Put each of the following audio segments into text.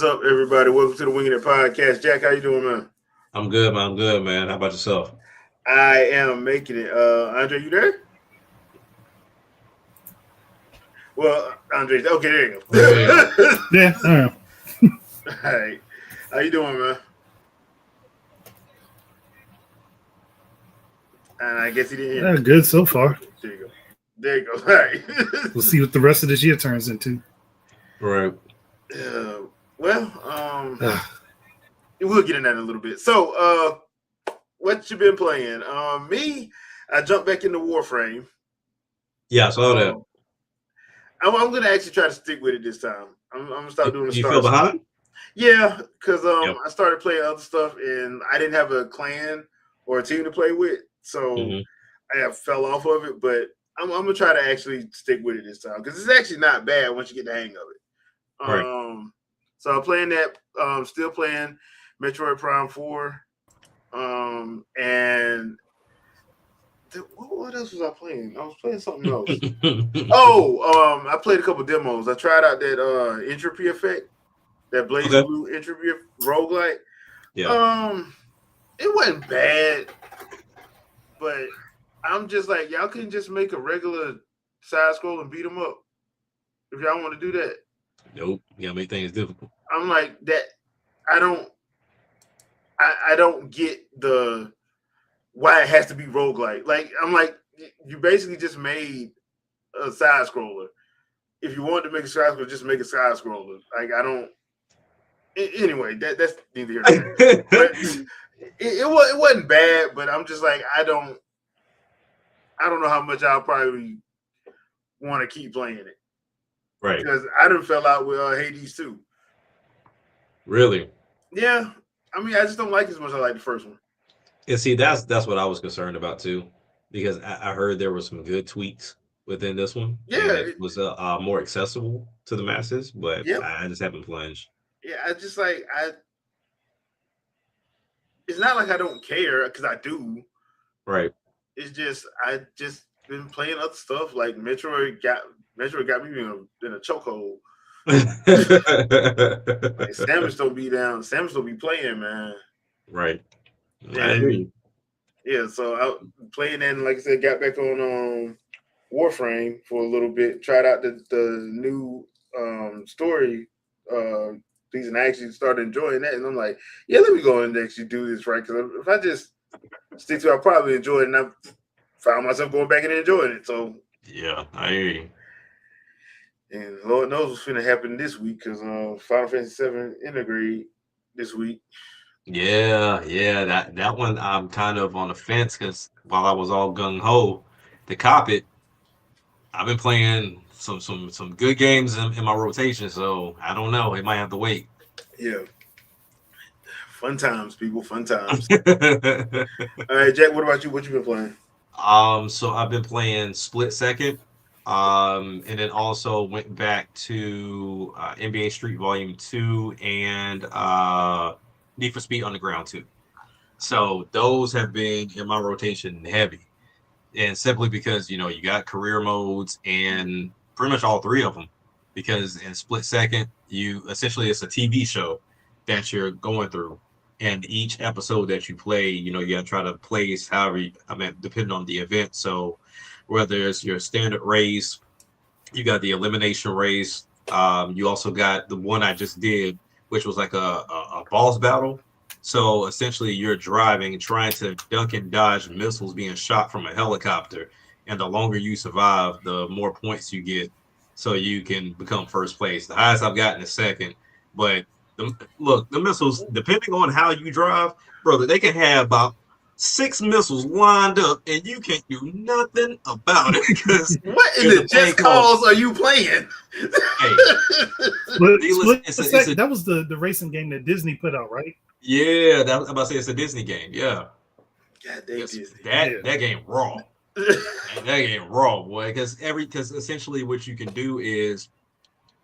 is up, everybody? Welcome to the Wingin IT podcast. Jack, how you doing, man? I'm good, man. I'm good, man. How about yourself? I am making it. Andre, you there? Well, Andre, okay, there you There you go. go. Yeah, I am. All right, how you doing, man? And I guess he didn't hear me. Good so far. There you go. There you go. All right. We'll see what the rest of this year turns into. Right. Well, we'll get in that in a little bit. So, what you been playing? Me, I jumped back into Warframe. Yeah, I saw that. I'm gonna actually try to stick with it this time. I'm gonna stop doing the You Star. feel behind? Yeah, because Yep. I started playing other stuff and I didn't have a clan or a team to play with, so I have fell off of it. But I'm gonna try to actually stick with it this time because it's actually not bad once you get the hang of it. Right. So I'm playing that. Still playing Metroid Prime 4. And what else was I playing? I was playing something else. I played a couple demos. I tried out that entropy effect, that Blaze Okay. Blue entropy roguelike. Yeah. It wasn't bad, but I'm just like, y'all couldn't just make a regular side scroll and beat them up if y'all want to do that. Nope. Yeah, make things difficult. I'm like that. I don't get the why it has to be roguelike. Like, I'm like, you basically just made a side scroller. If you want to make a side scroller, just make a side scroller. Like, I don't. Anyway, that's neither here nor there. But it wasn't bad, but I'm just like, I don't know how much I'll probably want to keep playing it. Right. Because I done fell out with Hades too. Really? Yeah. I mean, I just don't like it as much as I like the first one. And see, that's what I was concerned about too, because I heard there were some good tweaks within this one. Yeah, and it was more accessible to the masses, but Yep. I just haven't plunged. Yeah, I just like it's not like I don't care because I do. Right. It's just I just been playing other stuff like Metroid got me in a chokehold. Like Samus don't be down. Samus don't be playing, man. Right. Yeah. I hear you. Yeah, so I playing that and like I said, got back on Warframe for a little bit, tried out the new story season. I actually started enjoying that, and I'm like, yeah, let me go and actually do this right. Because if I just stick to it, I'll probably enjoy it. And I found myself going back and enjoying it. So Yeah, I hear you. and Lord knows what's going to happen this week because Final Fantasy VII Integrate this week. Yeah, that one I'm kind of on the fence because while I was all gung ho to cop it, I've been playing some good games in my rotation, so I don't know. It might have to wait. Yeah. Fun times, people. Fun times. All right, Jack, what about you? What you been playing? So I've been playing Split Second, and then also went back to NBA Street Volume 2 and Need for Speed Underground 2. So those have been in my rotation heavy. And simply because, you got career modes and pretty much all three of them. Because in Split Second, it's a TV show that you're going through. And each episode that you play, you got to try to place depending on the event. So whether it's your standard race, you got the elimination race. You also got the one I just did, which was like a boss battle. So essentially, you're driving, trying to duck and dodge missiles being shot from a helicopter. And the longer you survive, the more points you get. So you can become first place. The highest I've gotten is second. But the missiles, depending on how you drive, brother, they can have about 6 missiles lined up, and you can't do nothing about it because what in the Just Cause are you playing? Hey, that was the racing game that Disney put out, right? Yeah, I'm about to say it's a Disney game. Yeah, God dang Disney. That game raw. That game raw, boy. Because essentially what you can do is,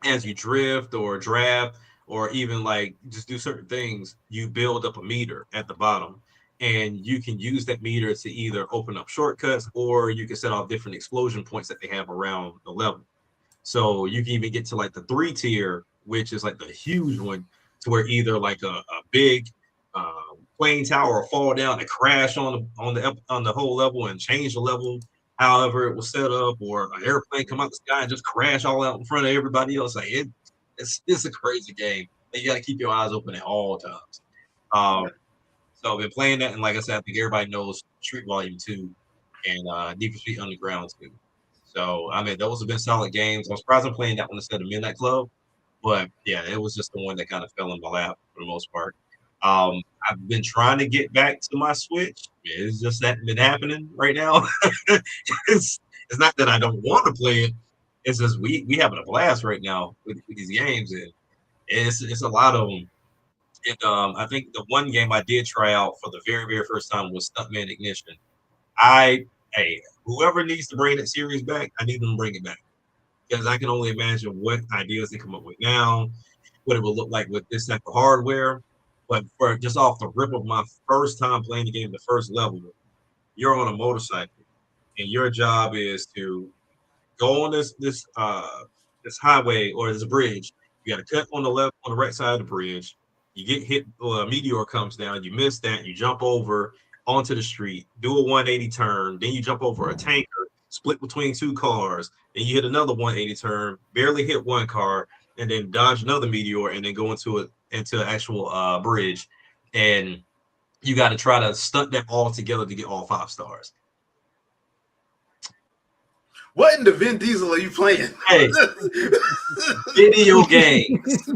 as you drift or draft or even like just do certain things, you build up a meter at the bottom. And you can use that meter to either open up shortcuts or you can set off different explosion points that they have around the level. So you can even get to like the 3 tier, which is like the huge one, where either like a big plane tower will fall down and crash on the whole level and change the level however it was set up, or an airplane come out the sky and just crash all out in front of everybody else. Like it's a crazy game. And you got to keep your eyes open at all times. So I've been playing that, and like I said, I think everybody knows Street Volume 2 and Need for Speed Underground 2. So I mean, those have been solid games. I'm surprised I'm playing that one instead of Midnight Club, but yeah, it was just the one that kind of fell in my lap for the most part. I've been trying to get back to my Switch. It's just that been happening right now. it's not that I don't want to play it. It's just we having a blast right now with these games, and it's a lot of them. And I think the one game I did try out for the very, very first time was Stuntman Ignition. Hey, whoever needs to bring that series back, I need them to bring it back. Because I can only imagine what ideas they come up with now, what it will look like with this type of hardware. But for just off the rip of my first time playing the game, the first level, you're on a motorcycle, and your job is to go on this highway or this bridge. You got to cut on the right side of the bridge. You get hit, a meteor comes down, you miss that, you jump over onto the street, do a 180 turn, then you jump over a tanker, split between two cars, then you hit another 180 turn, barely hit one car, and then dodge another meteor, and then go into an actual bridge. And you got to try to stunt them all together to get all 5 stars. What in the Vin Diesel are you playing? Hey, video games.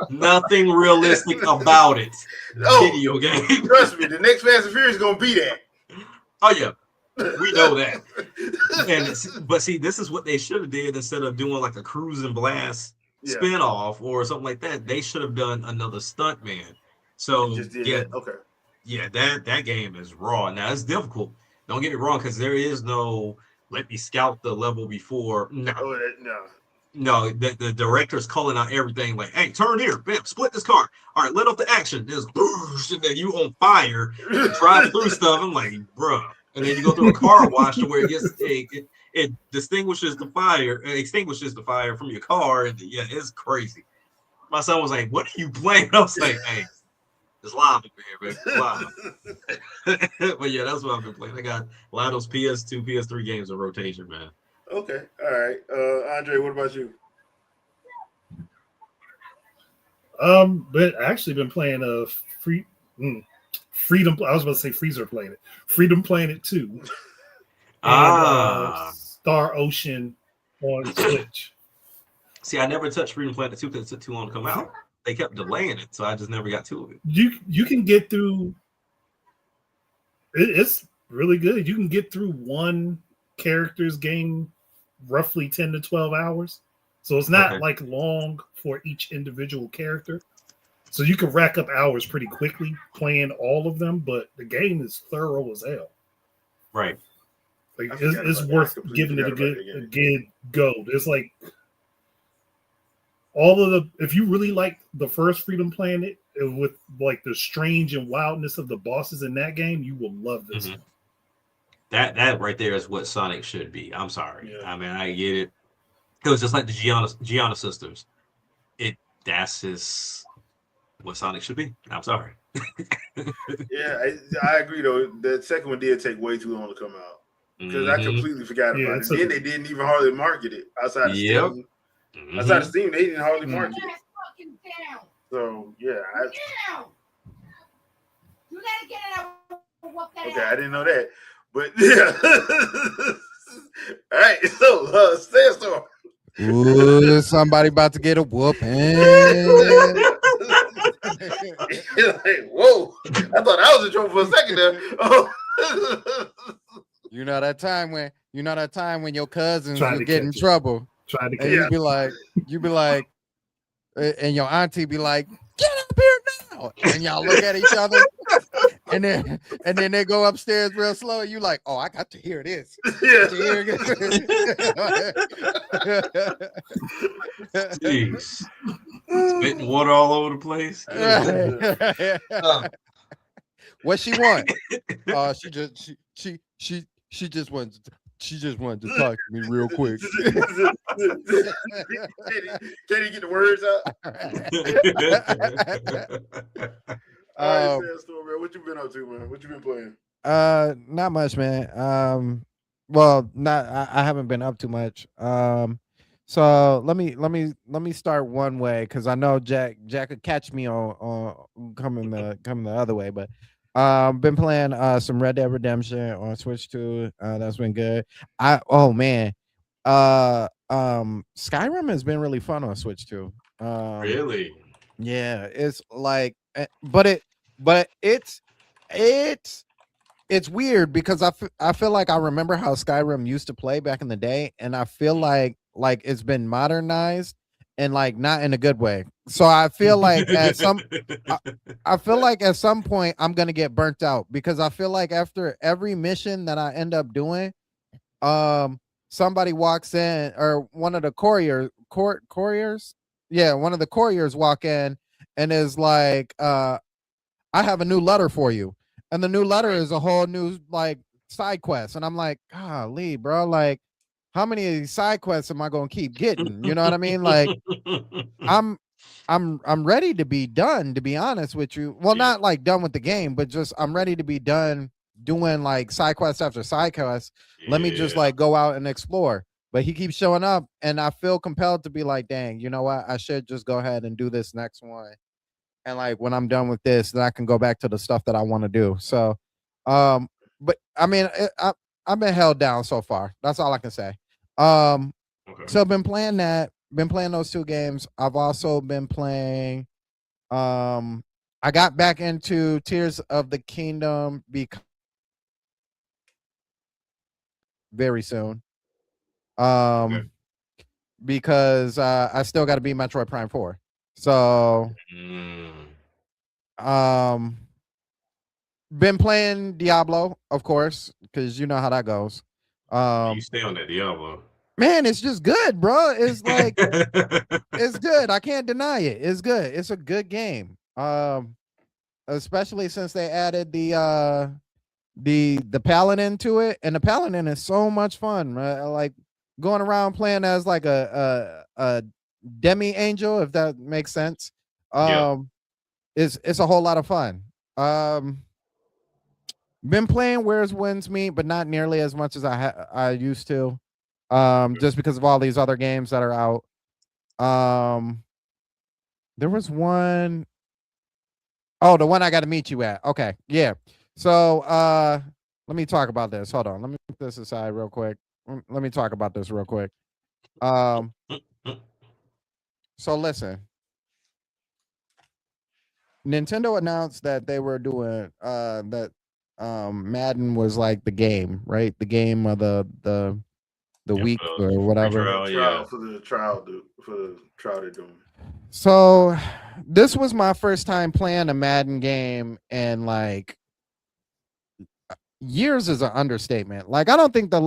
Nothing realistic about it. Video game. Trust me, the next Fast and Furious is gonna be that. Oh yeah, we know that. But see, this is what they should have did instead of doing like a Cruise and Blast spinoff or something like that. They should have done another Stuntman. So that game is raw. Now it's difficult. Don't get me wrong, because there is no let me scout the level before. No, the director's calling out everything like, hey, turn here, bam, split this car. All right, let off the action. There's boosh, and then you on fire, drive through stuff. I'm like, bro. And then you go through a car wash to where it extinguishes the fire from your car. And yeah, it's crazy. My son was like, what are you playing? I was like, hey, it's live up here, man. It's live. But yeah, that's what I've been playing. I got a lot of those PS2, PS3 games in rotation, man. Okay, all right. Andre, what about you? But I actually been playing Freedom. I was about to say Freezer Planet. Freedom Planet 2. And Star Ocean on Switch. See, I never touched Freedom Planet 2 because it took too long to come out. They kept delaying it, so I just never got to it. You can get through. It's really good. You can get through one character's game roughly 10 to 12 hours. So it's not like long for each individual character. So you can rack up hours pretty quickly playing all of them, but the game is thorough as hell. Right. Like it's worth giving it a good go. There's like all of the, if you really like the first Freedom Planet with like the strange and wildness of the bosses in that game, you will love this one. That right there is what Sonic should be. I'm sorry. Yeah. I mean, I get it. It was just like the Gianna sisters. That's just what Sonic should be. I'm sorry. Yeah, I agree though. The second one did take way too long to come out because I completely forgot about it. Then they didn't even hardly market it outside of Steam. Outside of Steam, they didn't hardly market it. So yeah, you gotta get it out. Okay, I didn't know that. But yeah. All right, so Sandstorm. Ooh, somebody about to get a whooping. Like, whoa. I thought I was in trouble for a second there. Oh. You know that time when your cousins will get in trouble. Trying to and you be like, and your auntie be like, get up here now. And y'all look at each other. And then they go upstairs real slow. And you like, oh, I got to hear this. Jeez. Spitting water all over the place. What she want? She just wants She just wanted to talk to me real quick. Can he get the words out? All right, sad story, man. What you been up to, man? What you been playing? Not much, man. Well, not I haven't been up too much. So let me start one way because I know Jack could catch me on coming the other way, but been playing some Red Dead Redemption on Switch 2. That's been good. Oh man, Skyrim has been really fun on Switch 2. Really? Yeah, it's like, but it's weird because I feel like I remember how Skyrim used to play back in the day, and I feel like it's been modernized and like not in a good way. So I feel like I feel like at some point I'm gonna get burnt out because I feel like after every mission that I end up doing, somebody walks in or one of the couriers, yeah, one of the couriers walk in and is like, I have a new letter for you. And the new letter is a whole new like side quest. And I'm like, golly, bro, like how many of these side quests am I gonna keep getting? You know what I mean? Like I'm I'm ready to be done, to be honest with you. Well, Yeah. not like done with the game, but just I'm ready to be done doing like side quest after side quest. Let me just Yeah. like go out and explore. But he keeps showing up and I feel compelled to be like, dang, you know what? I should just go ahead and do this next one. And like when I'm done with this, then I can go back to the stuff that I want to do. So um but I mean I've been held down so far. That's all I can say. Um Okay. so I've been playing that, been playing those two games. I've also been playing I got back into Tears of the Kingdom because very soon. Okay. Because I still got to beat Metroid Prime 4. So Mm. um been playing Diablo, of course, because you know how that goes. You Um stay on that Diablo. man, it's just good, bro. It's like it's good. I can't deny it. It's good. It's a good game. Especially since they added the paladin to it, and the paladin is so much fun, right? Like going around playing as like a demi angel, if that makes sense. Yeah. It's a whole lot of fun. Um been playing Where's Wins Me, but not nearly as much as I used to. Just because of all these other games that are out. Um there was one, oh, the one I got to meet you at. Okay. Yeah. So let me talk about this. Hold on. Let me put this aside real quick. Let me talk about this real quick. Um so listen. Nintendo announced that they were doing that Madden was like the game, right? The game of the Yeah, week for or the free whatever. trial, yeah. For the trial, dude. For the trial they're doing. So this was my first time playing a Madden game, and like years is an understatement. Like I think the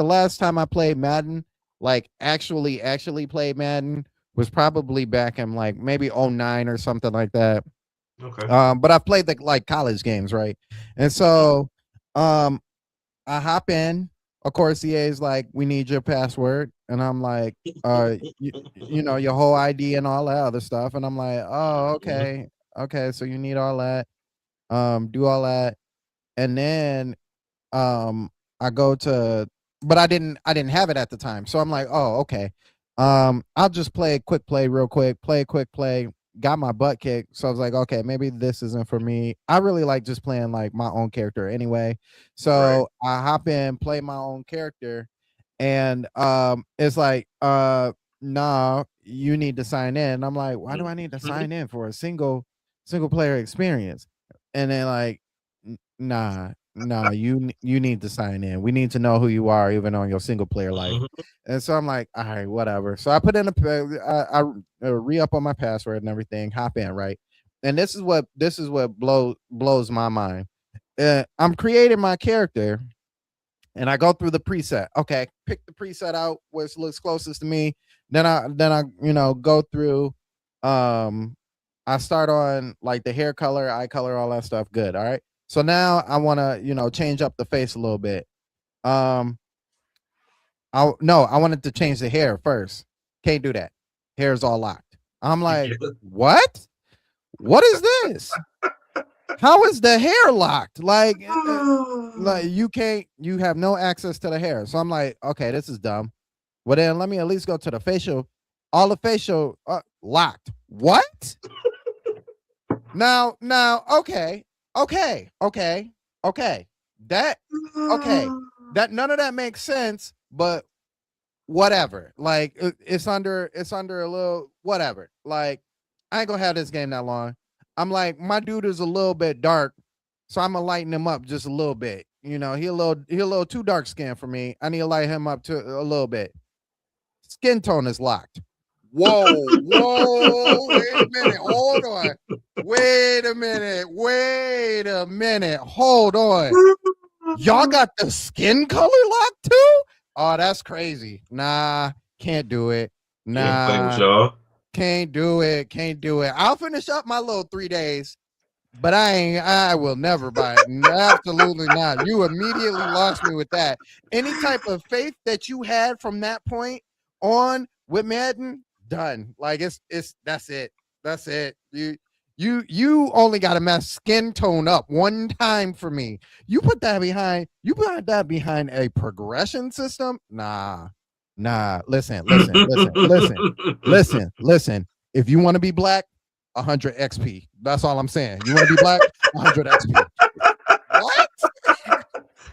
last time I played Madden, like actually played Madden, was probably back in like maybe '09 or something like that. Okay. But I've played the like college games, right? And so um I hop in. Of course, EA is like, we need your password. And I'm like, you know, your whole ID and all that other stuff. And I'm like, oh, okay. Okay, so you need all that. Do all that. And then um I go to, but I didn't have it at the time. So I'm like, oh, okay. I'll just play a quick play real quick, play a quick play, got my butt kicked. So I was like, okay, maybe this isn't for me. I really like just playing like my own character anyway. So I hop in, play my own character, and it's like, nah, you need to sign in. I'm like, why do I need to sign in for a single player experience? And then like, nah, you need to sign in. We need to know who you are, even on your single player life. And so I'm like, all right, whatever. So I put in I re up on my password and everything, hop in, right? And this is what blows my mind. I'm creating my character, and I go through the preset. Okay, pick the preset out which looks closest to me. Then I go through. Um, I start on like the hair color, eye color, all that stuff. Good. All right. So now I want to change up the face a little bit. Um, I wanted to change the hair first. Can't do that. Hair's all locked. I'm like, what? What is this? How is the hair locked? Like you have no access to the hair. So I'm like, okay, this is dumb. Well, then let me at least go to the facial. All the facial locked. What? Now, okay. That that none of that makes sense, but whatever. Like it's under a little whatever. Like I ain't gonna have this game that long. I'm like, my dude is a little bit dark, so I'm gonna lighten him up just a little bit. You know, he a little too dark skinned for me. I need to light him up to a little bit. Skin tone is locked. Whoa, wait a minute, hold on. Wait a minute, hold on. Y'all got the skin color locked too? Oh, that's crazy. Nah, can't do it. Nah, can't do it. I'll finish up my little 3 days, but I will never buy it. Absolutely not. You immediately lost me with that. Any type of faith that you had from that point on with Madden, done. Like it's that's it. That's it. You only got to mess skin tone up one time for me. You put that behind a progression system? Nah. Listen. If you want to be black, 100 XP. That's all I'm saying. You want to be black, 100 XP. What?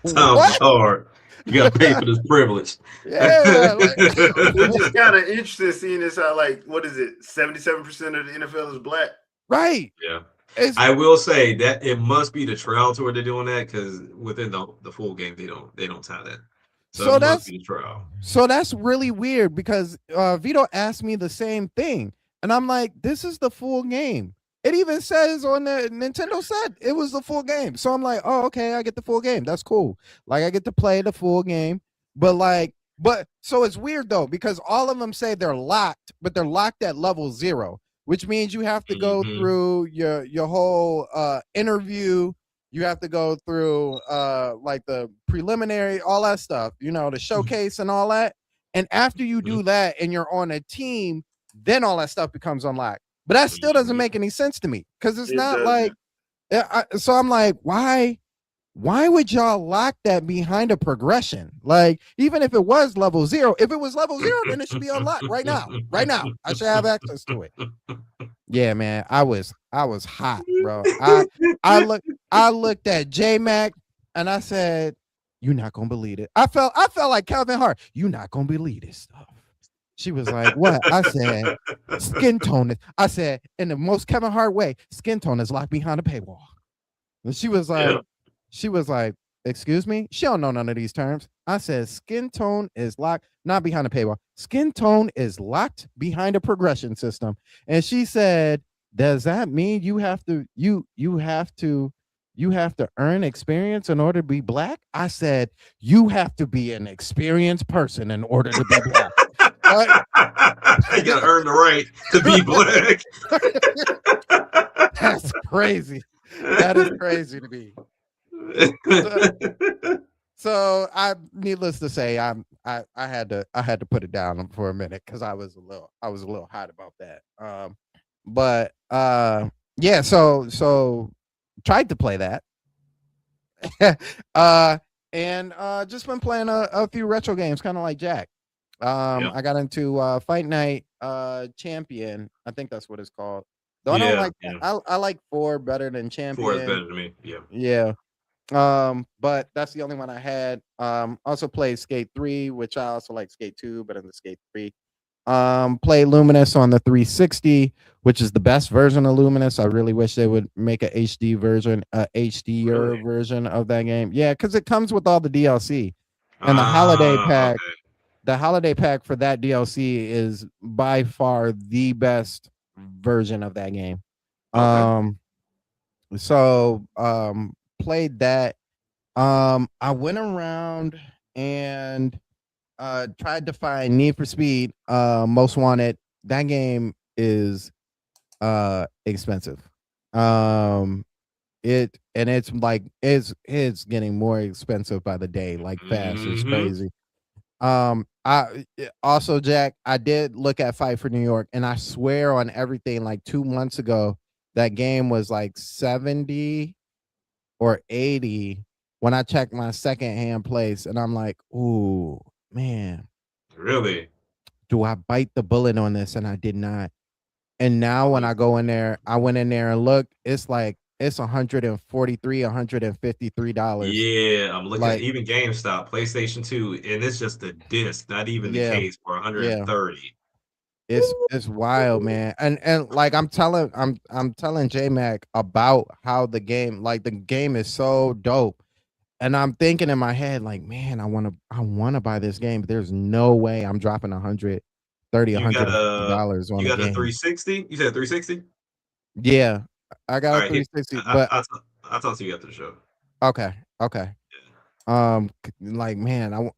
Sounds hard. You gotta pay for this privilege. Yeah. Which is kind of interesting seeing this how, like, what is it? 77% of the NFL is black. Right. Yeah. I will say that it must be the trial tour they're doing that, because within the full game they don't tie that. So it must be the trial. So that's really weird because Vito asked me the same thing. And I'm like, this is the full game. It even says on the Nintendo said it was the full game. So I'm like, oh, okay, I get the full game. That's cool. Like I get to play the full game. But so it's weird though, because all of them say they're locked, but they're locked at level 0, which means you have to go through your whole interview. You have to go through like the preliminary, all that stuff, you know, the showcase and all that. And after you do that and you're on a team, then all that stuff becomes unlocked. But that still doesn't make any sense to me because it's not like. So I'm like, why would y'all lock that behind a progression? Like, even if it was level 0, if it was level 0, then it should be unlocked right now. I should have access to it. Yeah, man, I was hot, bro. I looked at J-Mac and I said, "You're not gonna believe it." I felt like Calvin Hart. You're not gonna believe this stuff. She was like, "What?" I said, "Skin tone." I said, in the most Kevin Hart way, skin tone is locked behind a paywall. And she was like, "Excuse me?" She don't know none of these terms. I said, "Skin tone is locked, not behind a paywall. Skin tone is locked behind a progression system." And she said, "Does that mean you have to earn experience in order to be black?" I said, "You have to be an experienced person in order to be black." You gotta earn the right to be black. That's crazy. That is crazy to me. So I, needless to say, I had to put it down for a minute because I was a little hot about that. Yeah. So tried to play that. And just been playing a few retro games, kind of like Jack. I got into Fight Night Champion. I think that's what it's called. Though I don't like that. I like 4 better than Champion. 4 is better than me. Yeah. Yeah. But that's the only one I had. Also played Skate 3, which I also like Skate 2, but in the Skate 3. Play Luminous on the 360, which is the best version of Luminous. I really wish they would make a HD version, HDer version of that game. Yeah, because it comes with all the DLC and the holiday pack. Okay. The holiday pack for that DLC is by far the best version of that game. Okay. Played that. I went around and tried to find Need for Speed Most Wanted. That game is expensive. It's getting more expensive by the day, like fast. It's crazy. I also, Jack, I did look at Fight for New York, and I swear on everything, like 2 months ago, that game was like 70 or 80 when I checked my secondhand place, and I'm like, ooh, man, Really? do I bite the bullet on this? And I did not. And now when I go in there, I went in there and look, it's like it's $153 Yeah, I'm looking at like, even GameStop, PlayStation 2, and it's just the disc, not even the yeah, case for yeah. 130. It's wild, man. And like I'm telling J Mac about how the game is so dope. And I'm thinking in my head, like, man, I wanna buy this game, but there's no way I'm dropping 130, You got a $150 on you a got the game. 360? You said 360? Yeah, I got All a right, here, 360, but I'll talk to you after the show. okay, okay. Yeah. Like, man, I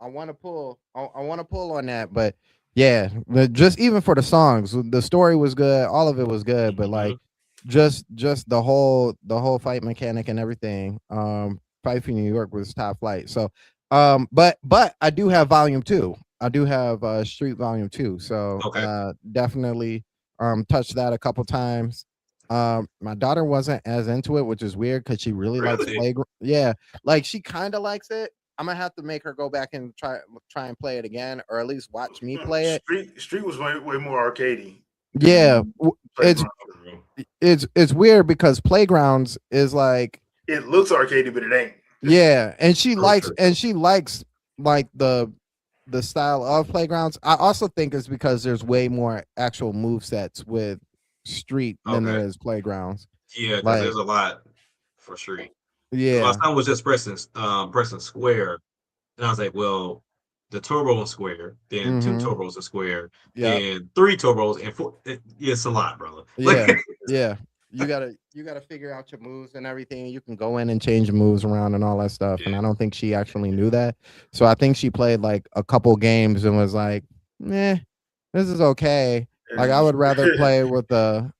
want to pull, I want to pull on that, but yeah, but just even for the songs, the story was good, all of it was good, but Mhm. like, just the whole fight mechanic and everything. Fight for New York was top flight. So, but I do have volume two. I do have Street Volume 2. So, Okay. definitely touched that a couple times. My daughter wasn't as into it, which is weird because she really likes Really? Playground. Yeah, like she kind of likes it. I'm gonna have to make her go back and try and play it again, or at least watch me play it. Street was way more arcadey Yeah, than it's Playground. it's weird because Playgrounds is like, It looks arcadey, but it ain't. yeah, and True, true. she likes like the style of Playgrounds. I also think it's because there's way more actual move sets with Street than there Okay. is Playgrounds. Yeah, because Like, there's a lot for Street. Because my yeah, son was just pressing square, and I was like, well, the turbo is square, then two mm-hmm, turbos are square, yeah. then three turbos and four. It's a lot, brother. Like, Yeah, yeah. You gotta figure out your moves and everything. You can go in and change your moves around and all that stuff. And yeah, I don't think she actually knew that. So I think she played like a couple games and was like, "Eh, this is okay." Like, I And would rather play with a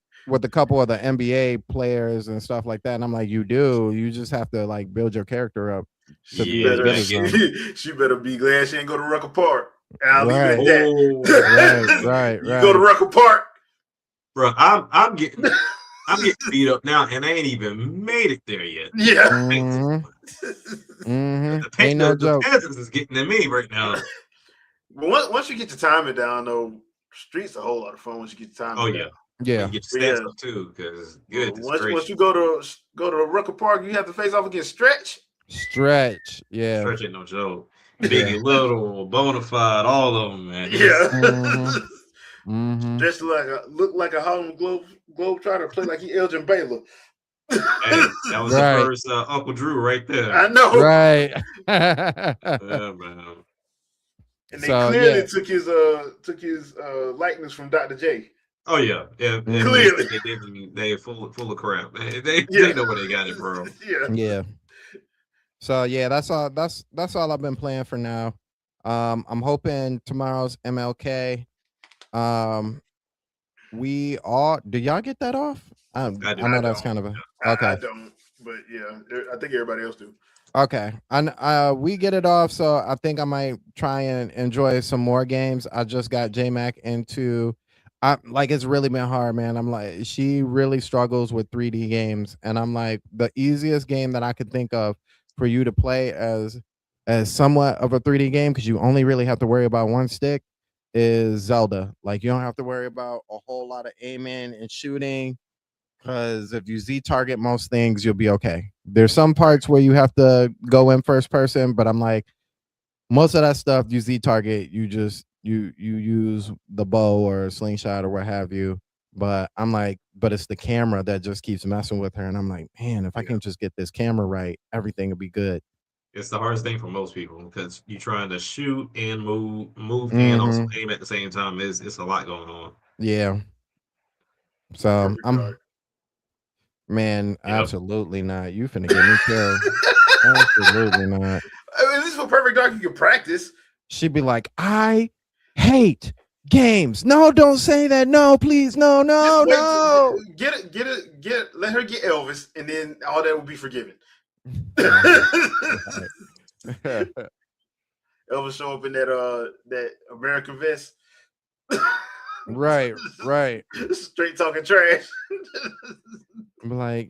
couple of the NBA players and stuff like that. And I'm like, you do. You just have to like build your character up to she be as yeah, good better man. as them. she better be glad she ain't go to Rucker Park. And I'll leave it Right, at Oh, right, that. right, You go to right. Rucker Park. bro, I'm getting beat up now, and I ain't even made it there yet. Yeah. Mm-hmm. Mm-hmm. The Ain't no the joke. peasants is getting to me right now. But once you get the timing down, though, Street's a whole lot of fun once you get the Oh timing down. yeah, when you Yeah. get But your stats yeah, up too, because well, goodness once gracious, you go to Rucker Park, you have to face off against Stretch. Stretch. Yeah. Stretch ain't no joke. Yeah. Biggie Little, Bonafide, all of them, man. It's Yeah. Mm-hmm. Mm-hmm. Stretch look like a Harlem Globe trying to play like he Elgin Baylor. hey, that was the Right. first Uncle Drew right there. I know. Right. Yeah, man. And they So yeah. clearly took his likeness from Dr. J. Oh yeah, yeah. If they Mm-hmm. Clearly. said they didn't, they full of crap. They Yeah. know where they got it from. Yeah. Yeah. So yeah, that's all I've been playing for now. I'm hoping tomorrow's MLK. Um we all do y'all get that off? I I do. know I that's don't. kind of a I okay. don't. But yeah, I think everybody else do. Okay. And we get it off, so I think I might try and enjoy some more games. I just got J Mac into I like it's really been hard, man. I'm like, she really struggles with 3D games, and I'm like, the easiest game that I could think of for you to play as somewhat of a 3D game, because you only really have to worry about one stick, is Zelda. Like, you don't have to worry about a whole lot of aiming and shooting, because if you Z target most things, you'll be okay. There's some parts where you have to go in first person, but I'm like, most of that stuff you Z target, you use the bow or a slingshot or what have you. But I'm like, but it's the camera that just keeps messing with her, and I'm like, man, if I Yeah. can just get this camera right, everything will be good. It's the hardest thing for most people because you're trying to shoot and move and also Mm-hmm. aim at the same time. It's a lot going on. Yeah. So Perfect I'm, dark. man, Yep. absolutely not. You finna get me killed. Absolutely not. I mean, at least for Perfect Dark, you can practice. She'd be like, I hate games. No, don't say that. No, please. No, Just no, wait. no. Let her get Elvis, and then all that will be forgiven. Right. Right. ever show up in that American vest. Right, right. Straight talking trash. I'm like,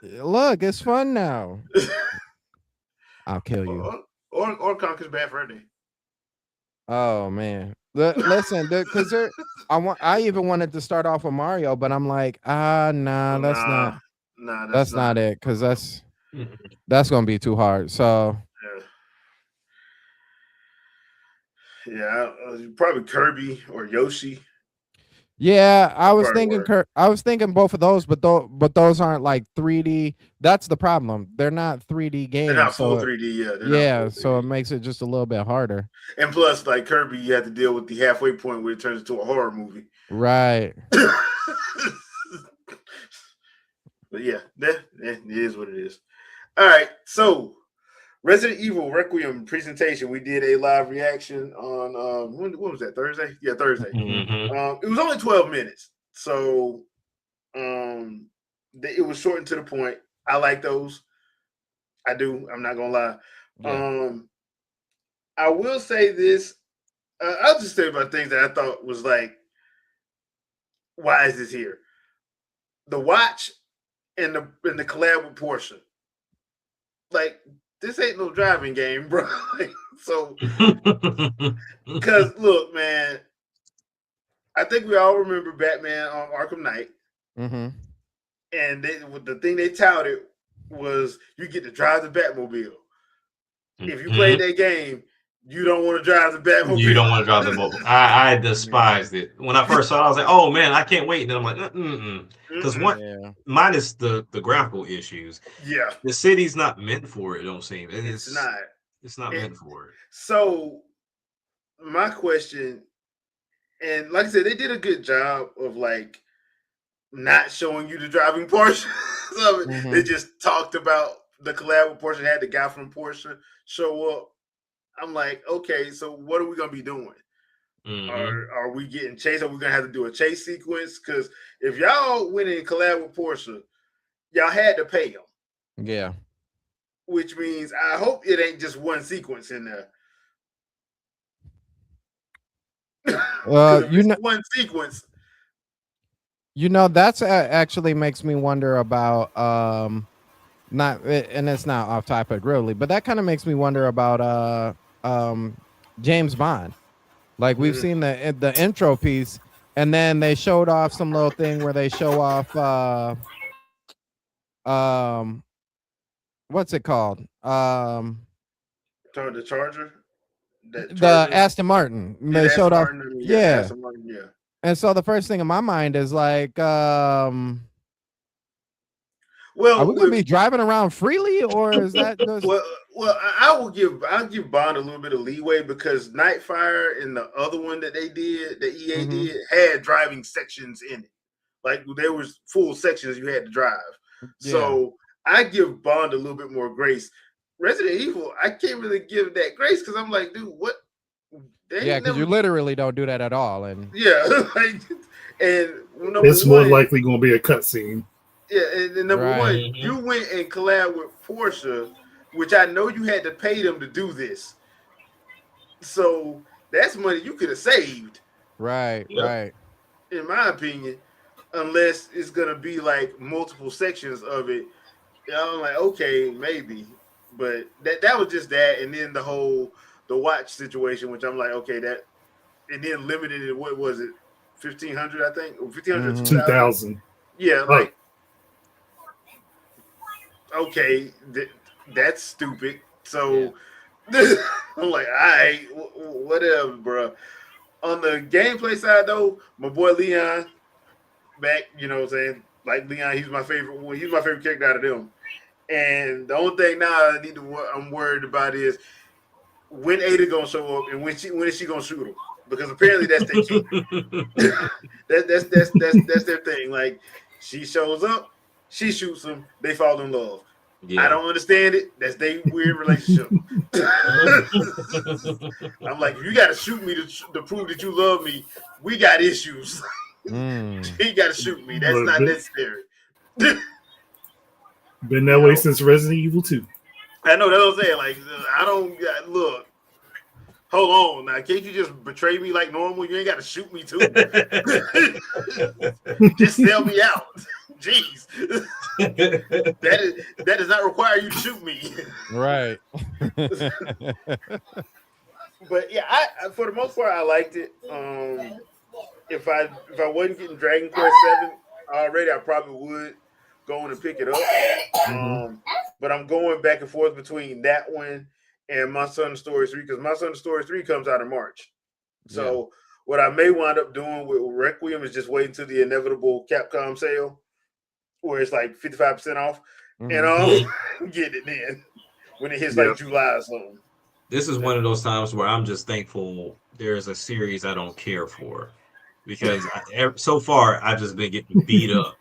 look, it's fun now. I'll kill you. or Conker's Bad Fur Day. Oh man. Listen, because I even wanted to start off with Mario, but I'm like, nah, that's not it, because that's gonna be too hard. So yeah, probably Kirby or Yoshi. yeah, I was Probably thinking work. I was thinking both of those, but those aren't like 3D. That's the problem. They're not 3D They're games. not full So 3D. Yeah, they're yeah, not full so it 3D. makes it just a little bit harder. And plus, like Kirby, you have to deal with the halfway point where it turns into a horror movie. Right. But yeah, that it is what it is. All right, so Resident Evil Requiem presentation. We did a live reaction on when was that? Thursday? Yeah, Thursday. Mm-hmm. It was only 12 minutes, so it was short and to the point. I like those. I do. I'm not gonna lie. Yeah. I will say this. I'll just say about things that I thought was like, why is this here? The watch and the collab with Porsche. Like, this ain't no driving game, bro. So, because look, man, I think we all remember Batman on Arkham Knight, and the thing they touted was you get to drive the Batmobile. If you played that game, you don't want to drive the Batmobile. You don't want to drive the mobile. I despised it when I first saw it. I was like, "Oh man, I can't wait!" And then I'm like, because mine is the graphical issues. Yeah, the city's not meant for it. It don't seem it's not. It's not meant for it. So, my question, and like I said, they did a good job of like not showing you the driving portion of it. They just talked about the collab with Porsche, had the guy from Porsche show up. I'm like, okay, so what are we gonna be doing? Are we getting chased? Are we gonna have to do a chase sequence? Because if y'all went in collab with Porsche, y'all had to pay them. Yeah. Which means I hope it ain't just one sequence in there. One sequence. That's actually makes me wonder about not, and it's not off topic really, but that kind of makes me wonder about James Bond. Like we've seen the intro piece, and then they showed off some little thing where they show off what's it called? The Charger? The Aston Martin. They showed off. Yeah. Aston Martin, yeah. And so the first thing in my mind is like, are we gonna be driving around freely, or is that just... well, I'll give Bond a little bit of leeway because Nightfire and the other one that they did, that EA did, had driving sections in it. Like there was full sections you had to drive. Yeah. So I give Bond a little bit more grace. Resident Evil, I can't really give that grace because I'm like, dude, what? Because you literally don't do that at all, and and it's more likely going to be a cutscene. Yeah, and number one, you went and collab with Porsche, which I know you had to pay them to do this. So that's money you could have saved. Right. In my opinion, unless it's gonna be like multiple sections of it. I'm like, okay, maybe. But that was just that, and then the watch situation, which I'm like, okay, that, and then limited it. What was it, 1,500? I think 1,500, 2,000. Yeah, like okay, that's stupid. So I'm like, all right, whatever, bro. On the gameplay side, though, my boy Leon back. You know what I'm saying? Like Leon, he's my favorite one. He's my favorite character out of them. And the only thing now I'm worried about is when Ada gonna show up and when is she gonna shoot him? Because apparently that's their key. that's their thing. Like she shows up, she shoots him, they fall in love. Yeah. I don't understand it. That's their weird relationship. I'm like, if you gotta shoot me to prove that you love me, we got issues. You gotta shoot me. That's not necessary. Been that way since Resident Evil 2. I know, that's what I'm saying. Like, I don't look. hold on now. Can't you just betray me like normal? You ain't got to shoot me too. Just sell me out. Jeez. That does not require you to shoot me. Right. But yeah, I for the most part I liked it. If I wasn't getting Dragon Quest 7 already, I probably would go in and pick it up. But I'm going back and forth between that one and My Son Story 3 because My Son Story 3 comes out in March. So what I may wind up doing with Requiem is just waiting till the inevitable Capcom sale where it's like 55% off, and get it then when it hits like July or something. This is one of those times where I'm just thankful there's a series I don't care for because so far I've just been getting beat up.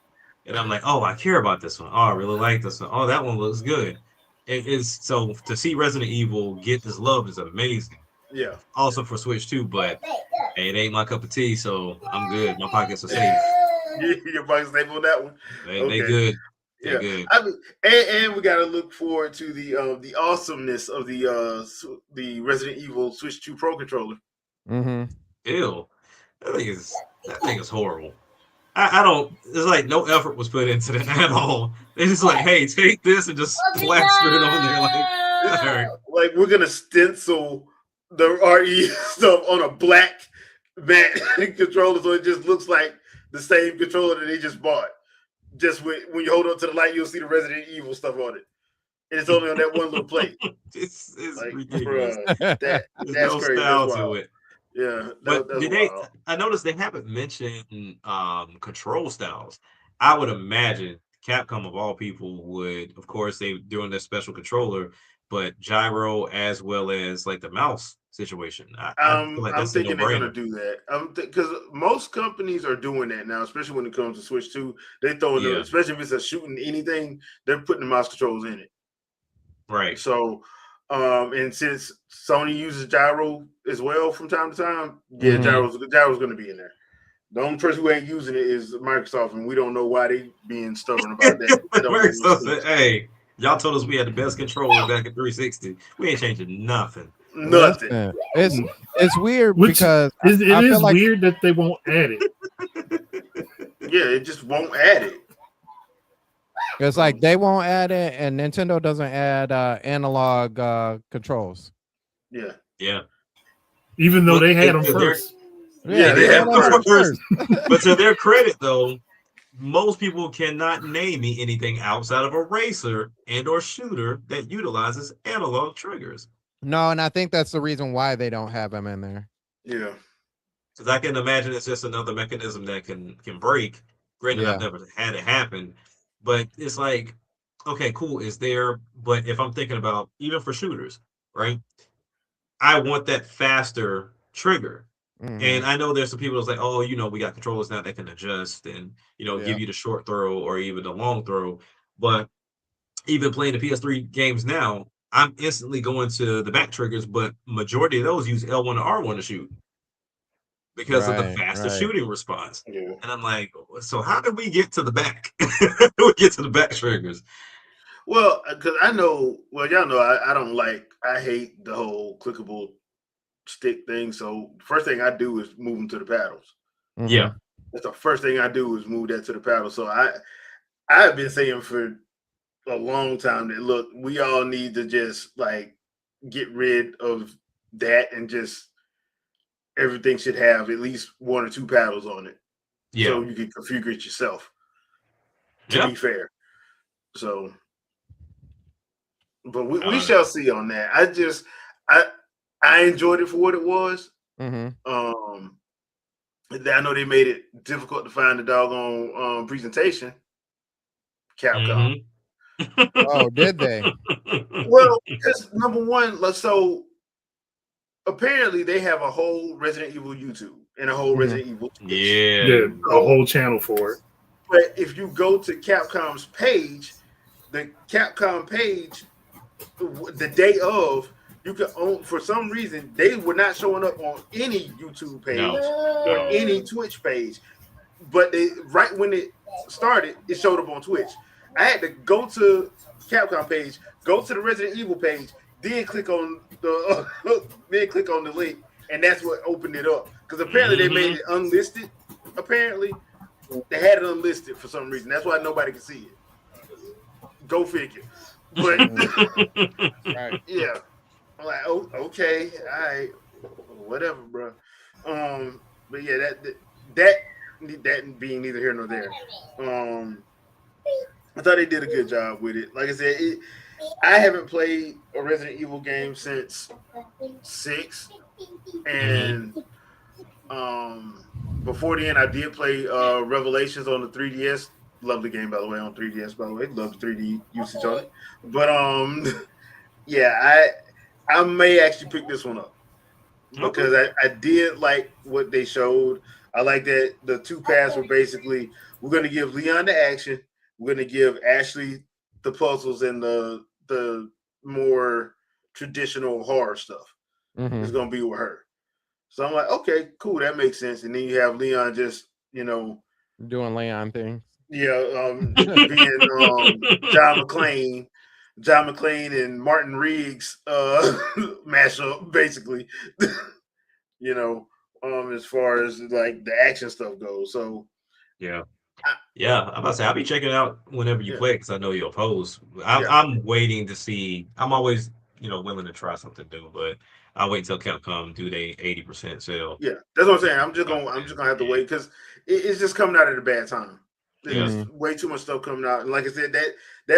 And I'm like, oh, I care about this one. Oh, I really like this one. Oh, that one looks good. It is so to see Resident Evil get this love is amazing. Yeah. Also for Switch too, but hey, it ain't my cup of tea, so I'm good. My pockets are safe. Your pockets safe on that one. They good. They're good. I mean, and we got to look forward to the awesomeness of the Resident Evil Switch 2 Pro controller. Ew, that thing is horrible. I don't. It's like no effort was put into that at all. They just like, hey, take this and just plaster it on there. Like, all right. Like we're gonna stencil the RE stuff on a black matte controller, so it just looks like the same controller that they just bought. Just when you hold on to the light, you'll see the Resident Evil stuff on it. And it's only on that one little plate. It's like, ridiculous. That's no crazy. style that's to it. Yeah, but that's wild. I noticed they haven't mentioned control styles. I would imagine Capcom of all people would, of course, they're doing their special controller, but gyro as well as like the mouse situation. I feel like that's I'm thinking they're no-brainer. going to do that. Because most companies are doing that now, especially when it comes to Switch 2. They throw them, especially if it's a shooting anything, they're putting the mouse controls in it. Right. So, and since Sony uses gyro as well from time to time, gyro's going to be in there. The only person who ain't using it is Microsoft, and we don't know why they being stubborn about that. Microsoft said, "Hey, y'all told us we had the best controller back in 360. We ain't changing nothing. Nothing. It's weird because it is like, weird that they won't add it. Yeah, it just won't add it. It's like they won't add it, and Nintendo doesn't add analog controls. Yeah. Even though they had them first. Yeah, they had them first. But to their credit, though, most people cannot name me anything outside of a racer and/or shooter that utilizes analog triggers. No, and I think that's the reason why they don't have them in there. Yeah. Because I can imagine it's just another mechanism that can break. Granted, I've never had it happen, but it's like, okay, cool, is there? But if I'm thinking about even for shooters, right? I want that faster trigger. And I know there's some people that's like, oh, we got controllers now that can adjust and, give you the short throw or even the long throw. But even playing the PS3 games now, I'm instantly going to the back triggers, but majority of those use L1 or R1 to shoot because of the faster shooting response. Yeah. And I'm like, so how did we get to the back? How do we get to the back triggers? Well, because y'all know, I hate the whole clickable stick thing. So the first thing I do is move them to the paddles. Yeah. That's the first thing I do is move that to the paddle. So I've been saying for a long time that, look, we all need to just like get rid of that and just everything should have at least one or two paddles on it. Yeah. So you can configure it yourself. To be fair. So, but we shall see on that. I enjoyed it for what it was. I know they made it difficult to find the doggone presentation. Capcom. Oh, did they? Well, because number one, so apparently they have a whole Resident Evil YouTube and a whole Resident Evil Twitch. Yeah, a whole channel for it. But if you go to Capcom's page, the Capcom page, the day of, you can own, for some reason, they were not showing up on any YouTube page or any Twitch page. But right when it started, it showed up on Twitch. I had to go to Capcom page, go to the Resident Evil page, then click on then click on the link, and that's what opened it up. Because apparently they made it unlisted. Apparently they had it unlisted for some reason. That's why nobody can see it. Go figure. But Right. yeah, I'm like, oh, okay, all right, whatever, bro. But yeah, that being neither here nor there. I thought they did a good job with it. Like I said, I haven't played a Resident Evil game since 6, and before then I did play Revelations on the 3DS. Lovely game, by the way, on 3DS. By the way, love the 3D usage on it. But yeah, I may actually pick this one up because I did like what they showed. I like that the two paths were basically we're going to give Leon the action, we're going to give Ashley the puzzles and the more traditional horror stuff. Mm-hmm. It's going to be with her. So I'm like, okay, cool, that makes sense. And then you have Leon just Doing Leon things. Yeah, being John McClane and Martin Riggs mashup, basically. As far as like the action stuff goes. So yeah, I'm about to say I'll be checking it out whenever you Yeah. play because I know you'll post. I'm waiting to see. I'm always willing to try something new, but I'll wait until Capcom do their 80% sale. yeah, that's what I'm saying. I'm just gonna have to wait because it's just coming out at a bad time. There's way too much stuff coming out, and like I said, that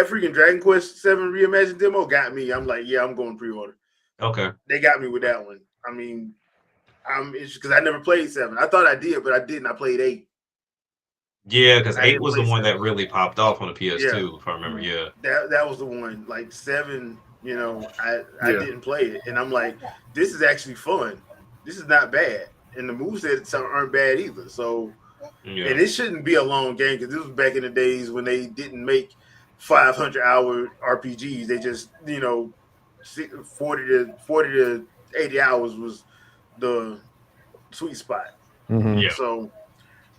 freaking Dragon Quest 7 reimagined demo got me. I'm like, yeah, I'm going pre-order. Okay, they got me with that one. I mean, it's because I never played 7. I thought I did, but I didn't. I played 8. Yeah, because I 8 didn't was the play one 7. that really popped off on the PS2, Yeah. if I remember. Yeah, That was the one. Like 7, I didn't play it, and I'm like, this is actually fun. This is not bad, and the movesets aren't bad either. So, and it shouldn't be a long game because this was back in the days when they didn't make 500-hour RPGs. They just 40 to 80 hours was the sweet spot. Mm-hmm. Yeah. So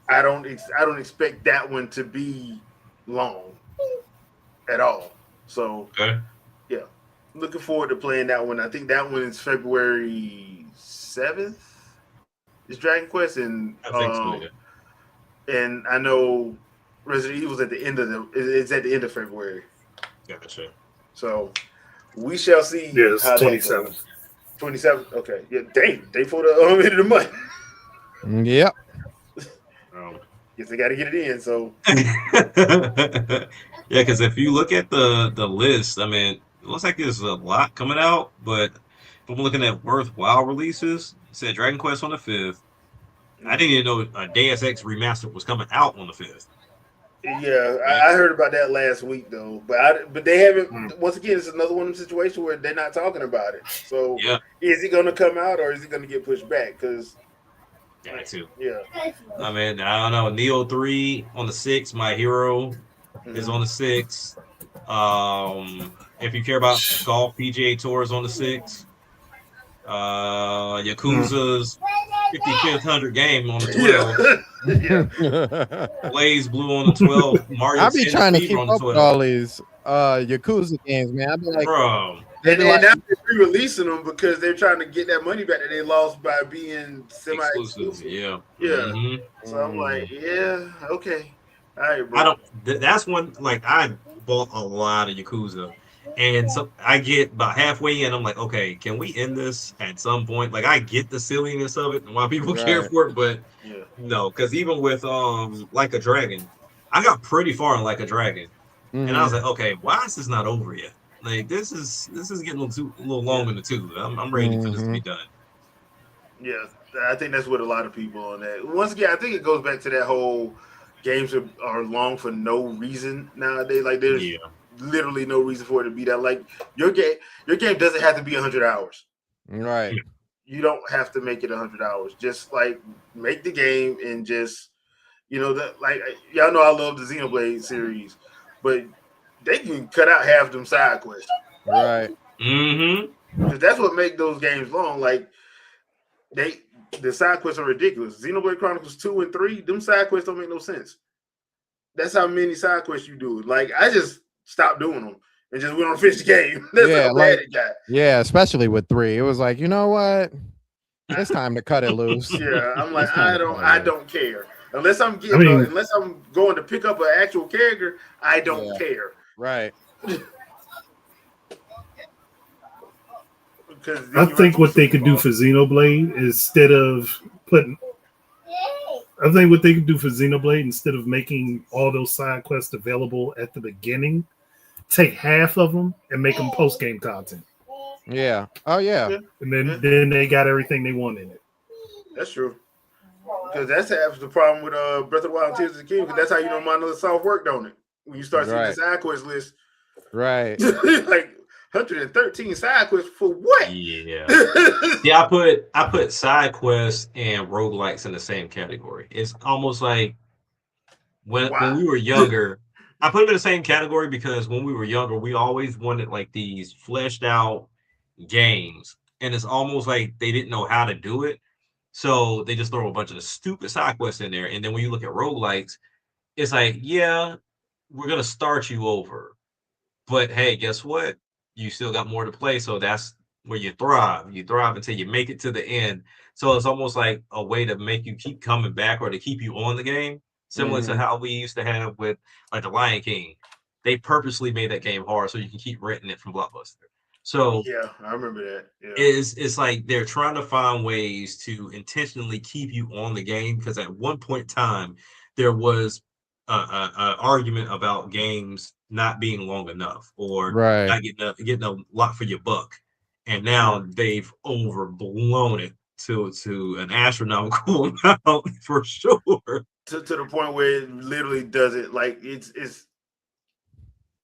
I don't expect that one to be long at all. So yeah, looking forward to playing that one. I think that one is February 7th. It's Dragon Quest, and I think so. Yeah. and I know Resident Evil's at the end of it's at the end of February. Gotcha. So we shall see. Yeah, it's how 27th. 27th. Okay. Yeah. Dang. They for the end of the month. Yep. Guess they got to get it in. So yeah, because if you look at the list, I mean, it looks like there's a lot coming out, but if I'm looking at worthwhile releases, it said Dragon Quest on the 5th. I didn't even know a Deus Ex Remastered was coming out on the 5th. yeah, I heard about that last week though, but they haven't. Once again, it's another one of them situations where they're not talking about it. So is it going to come out or is it going to get pushed back? Because too. Yeah. I mean, I don't know. Neo 3 on the 6th. My Hero is on the 6th. If you care about golf, PGA Tour is on the 6th. Yakuza's 55th 100 game on the 12th. Blaze Blue on the 12th. Mario I be trying to keep on the up 12th. with all these Yakuza games, man. I be like, bro. And now they're re-releasing them because they're trying to get that money back that they lost by being semi-exclusive. Yeah. So I'm like, yeah, okay, all right, bro. I don't. That's one. Like I bought a lot of Yakuza, and so I get about halfway in. I'm like, okay, can we end this at some point? Like I get the silliness of it and why people care for it, but no, because even with Like a Dragon, I got pretty far in Like a Dragon, and I was like, okay, why is this not over yet? Like this is getting a little long in the tooth. I'm ready for this to be done. Yeah, I think that's what a lot of people on that. Once again, I think it goes back to that whole games are long for no reason nowadays. Like there's literally no reason for it to be that. Like your game doesn't have to be 100 hours. Right. You don't have to make it 100 hours. Just like make the game and just like y'all know I love the Xenoblade series, but they can cut out half them side quests. Right. Because that's what make those games long. Like the side quests are ridiculous. Xenoblade Chronicles 2 and 3, them side quests don't make no sense. That's how many side quests you do. Like I just stopped doing them and just went on to finish the game. That's Yeah, how like bad it got. yeah, especially with 3. It was like, you know what? It's time to cut it loose. Yeah, I'm like, It's time to cut it loose. don't care unless I'm I getting, mean, unless I'm going to pick up an actual character. I don't Yeah. care Right. because I think what they could do for Xenoblade instead of putting, I think what they could do for Xenoblade instead of making all those side quests available at the beginning, take half of them and make them post game content, Yeah. Oh yeah. Yeah, and Yeah. then they got everything they want in it. that's true. Because that's half the problem with Breath of the Wild and Tears of the Kingdom. Because that's how you know Monolith Soft worked on it. When you start seeing the Right. side quest list, Right. like 113 side quests for what? Yeah. Yeah, I put side quests and roguelikes in the same category. It's almost like when Why? we were younger, I put them in the same category because when we were younger, we always wanted like these fleshed out games. And it's almost like they didn't know how to do it. So they just throw a bunch of the stupid side quests in there. And then when you look at roguelikes, it's like, yeah, we're gonna start you over. But hey, guess what? You still got more to play, so that's where you thrive. You thrive until you make it to the end. So it's almost like a way to make you keep coming back or to keep you on the game, similar to Mhm. how we used to have with like the Lion King. They purposely made that game hard so you can keep renting it from Blockbuster. So Yeah, I remember that. Yeah. it's like they're trying to find ways to intentionally keep you on the game because at one point in time there was a argument about games not being long enough or Right. not getting a lot for your buck, and now they've overblown it to an astronomical amount for sure. To the point where it literally doesn't like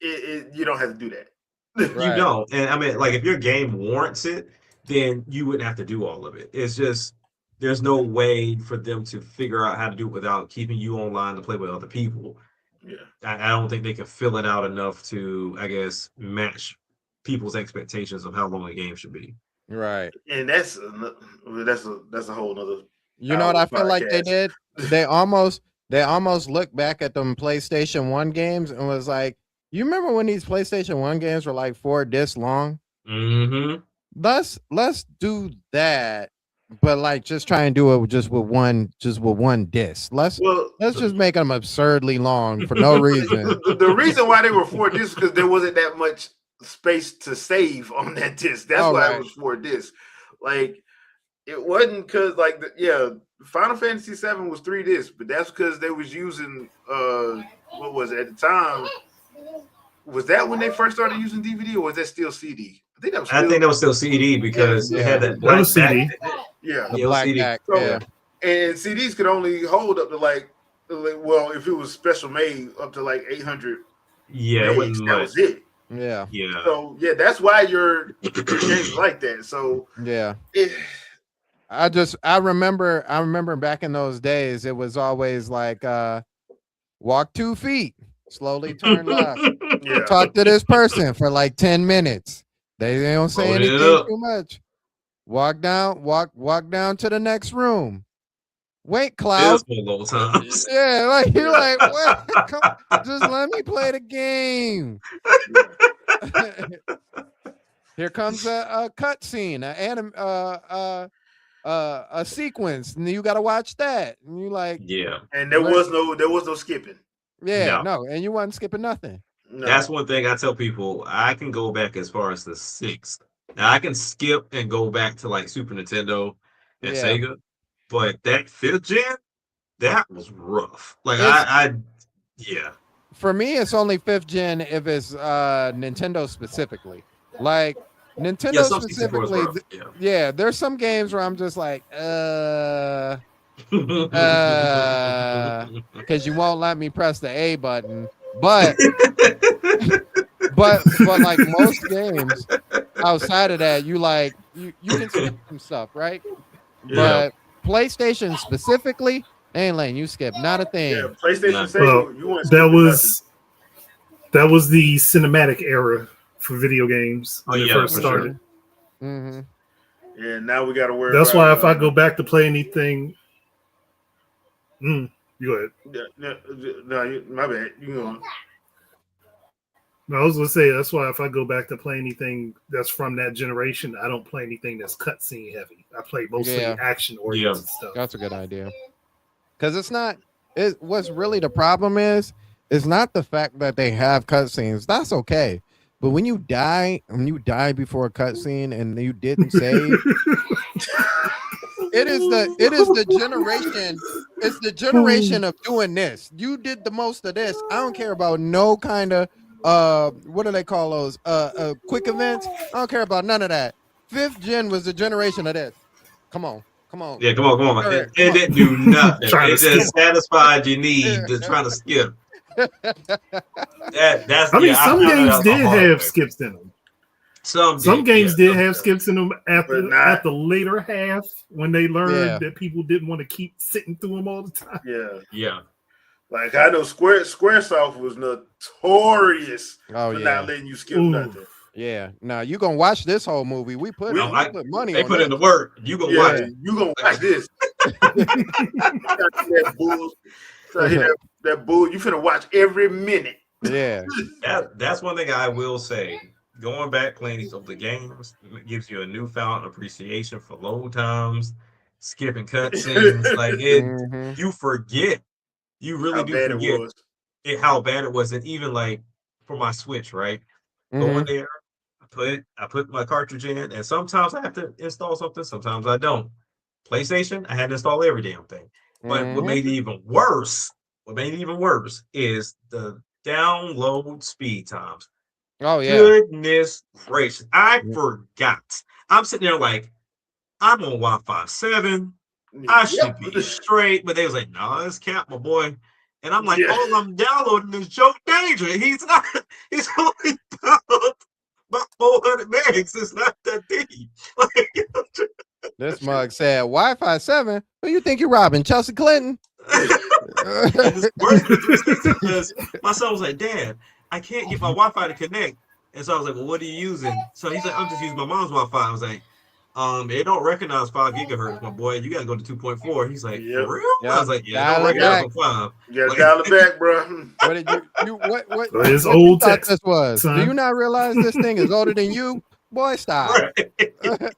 you don't have to do that. You Right. don't, and I mean, like if your game warrants it, then you wouldn't have to do all of it. It's just there's no way for them to figure out how to do it without keeping you online to play with other people. Yeah. I don't think they can fill it out enough to, I guess, match people's expectations of how long a game should be. Right. And that's a whole nother You know what I feel like they podcast. did? They almost looked back at them PlayStation 1 games and was like, you remember when these PlayStation 1 games were like 4 discs long? Mm-hmm. Let's do that, but like just try and do it just with one disc. Let's Well, just make them absurdly long for no reason. the reason why they were 4 discs because there wasn't that much space to save on that disc. That's Oh, why right. it was 4 discs. Like it wasn't because like Final Fantasy VII was 3 discs, but that's because they was using what was it at the time? Was that when they first started using DVD or was that still CD? I think that was. I think that was still CD because it had that That black was back. CD. Yeah, The Yeah, it was black CD. back. So, Yeah. and CDs could only hold up to like well, if it was special made, up to like 800 Yeah, it wasn't megs. That much. was it. Yeah. Yeah. So yeah, that's why your games like that. So Yeah. it, I remember back in those days, it was always like walk 2 feet, slowly turn left, yeah, talk to this person for like 10 minutes. They don't say Load it anything up. too much. Walk down to the next room. Wait, Cloud. Multiple times. Yeah, like you're like, what? Come, just let me play the game. Here comes a cutscene, a sequence, and you got to watch that. And you like, Yeah. and there was no skipping. yeah, No. no, and you wasn't skipping nothing. No. That's one thing I tell people. I can go back as far as the 6th. Now I can skip and go back to like Super Nintendo and Yeah. Sega, but that 5th gen, that was rough. Like It's- yeah. For me, it's only 5th gen if it's Nintendo specifically. Like Nintendo Yeah, some 64 is specifically, rough. Yeah. yeah, there's some games where I'm just like, because you won't let me press the A button. But like most games outside of that, you can skip some stuff, right? Yeah. But PlayStation specifically, they ain't letting you skip not a thing. Yeah, PlayStation Nah. Sega, Well, you want that was the cinematic era for video games when Oh, it yeah, first for started. Mm-hmm. Yeah, now we got to worry. That's about, why if I go back to play anything, you go ahead. No, my bad. You know. No, I was gonna say that's why if I go back to play anything that's from that generation, I don't play anything that's cutscene heavy. I play mostly action oriented stuff. That's a good idea. Because it's not. What's really the problem is not the fact that they have cutscenes. That's okay. But when you die before a cutscene and you didn't save, it is the generation. It's the generation of doing this. You did the most of this. I don't care about no kind of what do they call those? Quick events. I don't care about none of that. 5th gen was the generation of this. Come on. Yeah, come on. It didn't do nothing. It just satisfied your need to try to skip. That's. I mean, some games did have skips in them. Some games did have skips in them at the later half when they learned that people didn't want to keep sitting through them all the time. Yeah. Like I know SquareSoft was notorious for not letting you skip nothing. Yeah. Now you gonna watch this whole movie. We put money. They put in the work. You gonna watch it. You gonna watch this. That bull. You finna watch every minute. Yeah. That's one thing I will say. Going back playing these older games gives you a newfound appreciation for load times, skipping cutscenes. Like it, you forget. You really do forget how bad it was, and even like for my Switch, right? Going there, I put my cartridge in, and sometimes I have to install something, sometimes I don't. PlayStation, I had to install every damn thing. But what made it even worse is the download speed times. Oh yeah. Goodness gracious. I forgot. I'm sitting there like, I'm on Wi-Fi 7. I should be straight. But they was like, no, it's capped, my boy. And I'm like, all I'm downloading is Joe Danger. He's only about 400 megs. It's not that deep. This mug said Wi-Fi 7. Who you think you're robbing? Chelsea Clinton? Because my son was like, Dad, I can't get my Wi-Fi to connect. And so I was like, well, what are you using? So he's like, I'm just using my mom's Wi-Fi. I was like, it don't recognize 5 gigahertz, my boy. You got to go to 2.4. He's like, for real? I was like, yeah, don't recognize 5. You got to dial it back, bro. What did what his old text this was? Son. Do you not realize this thing is older than you? Boy, stop. Right.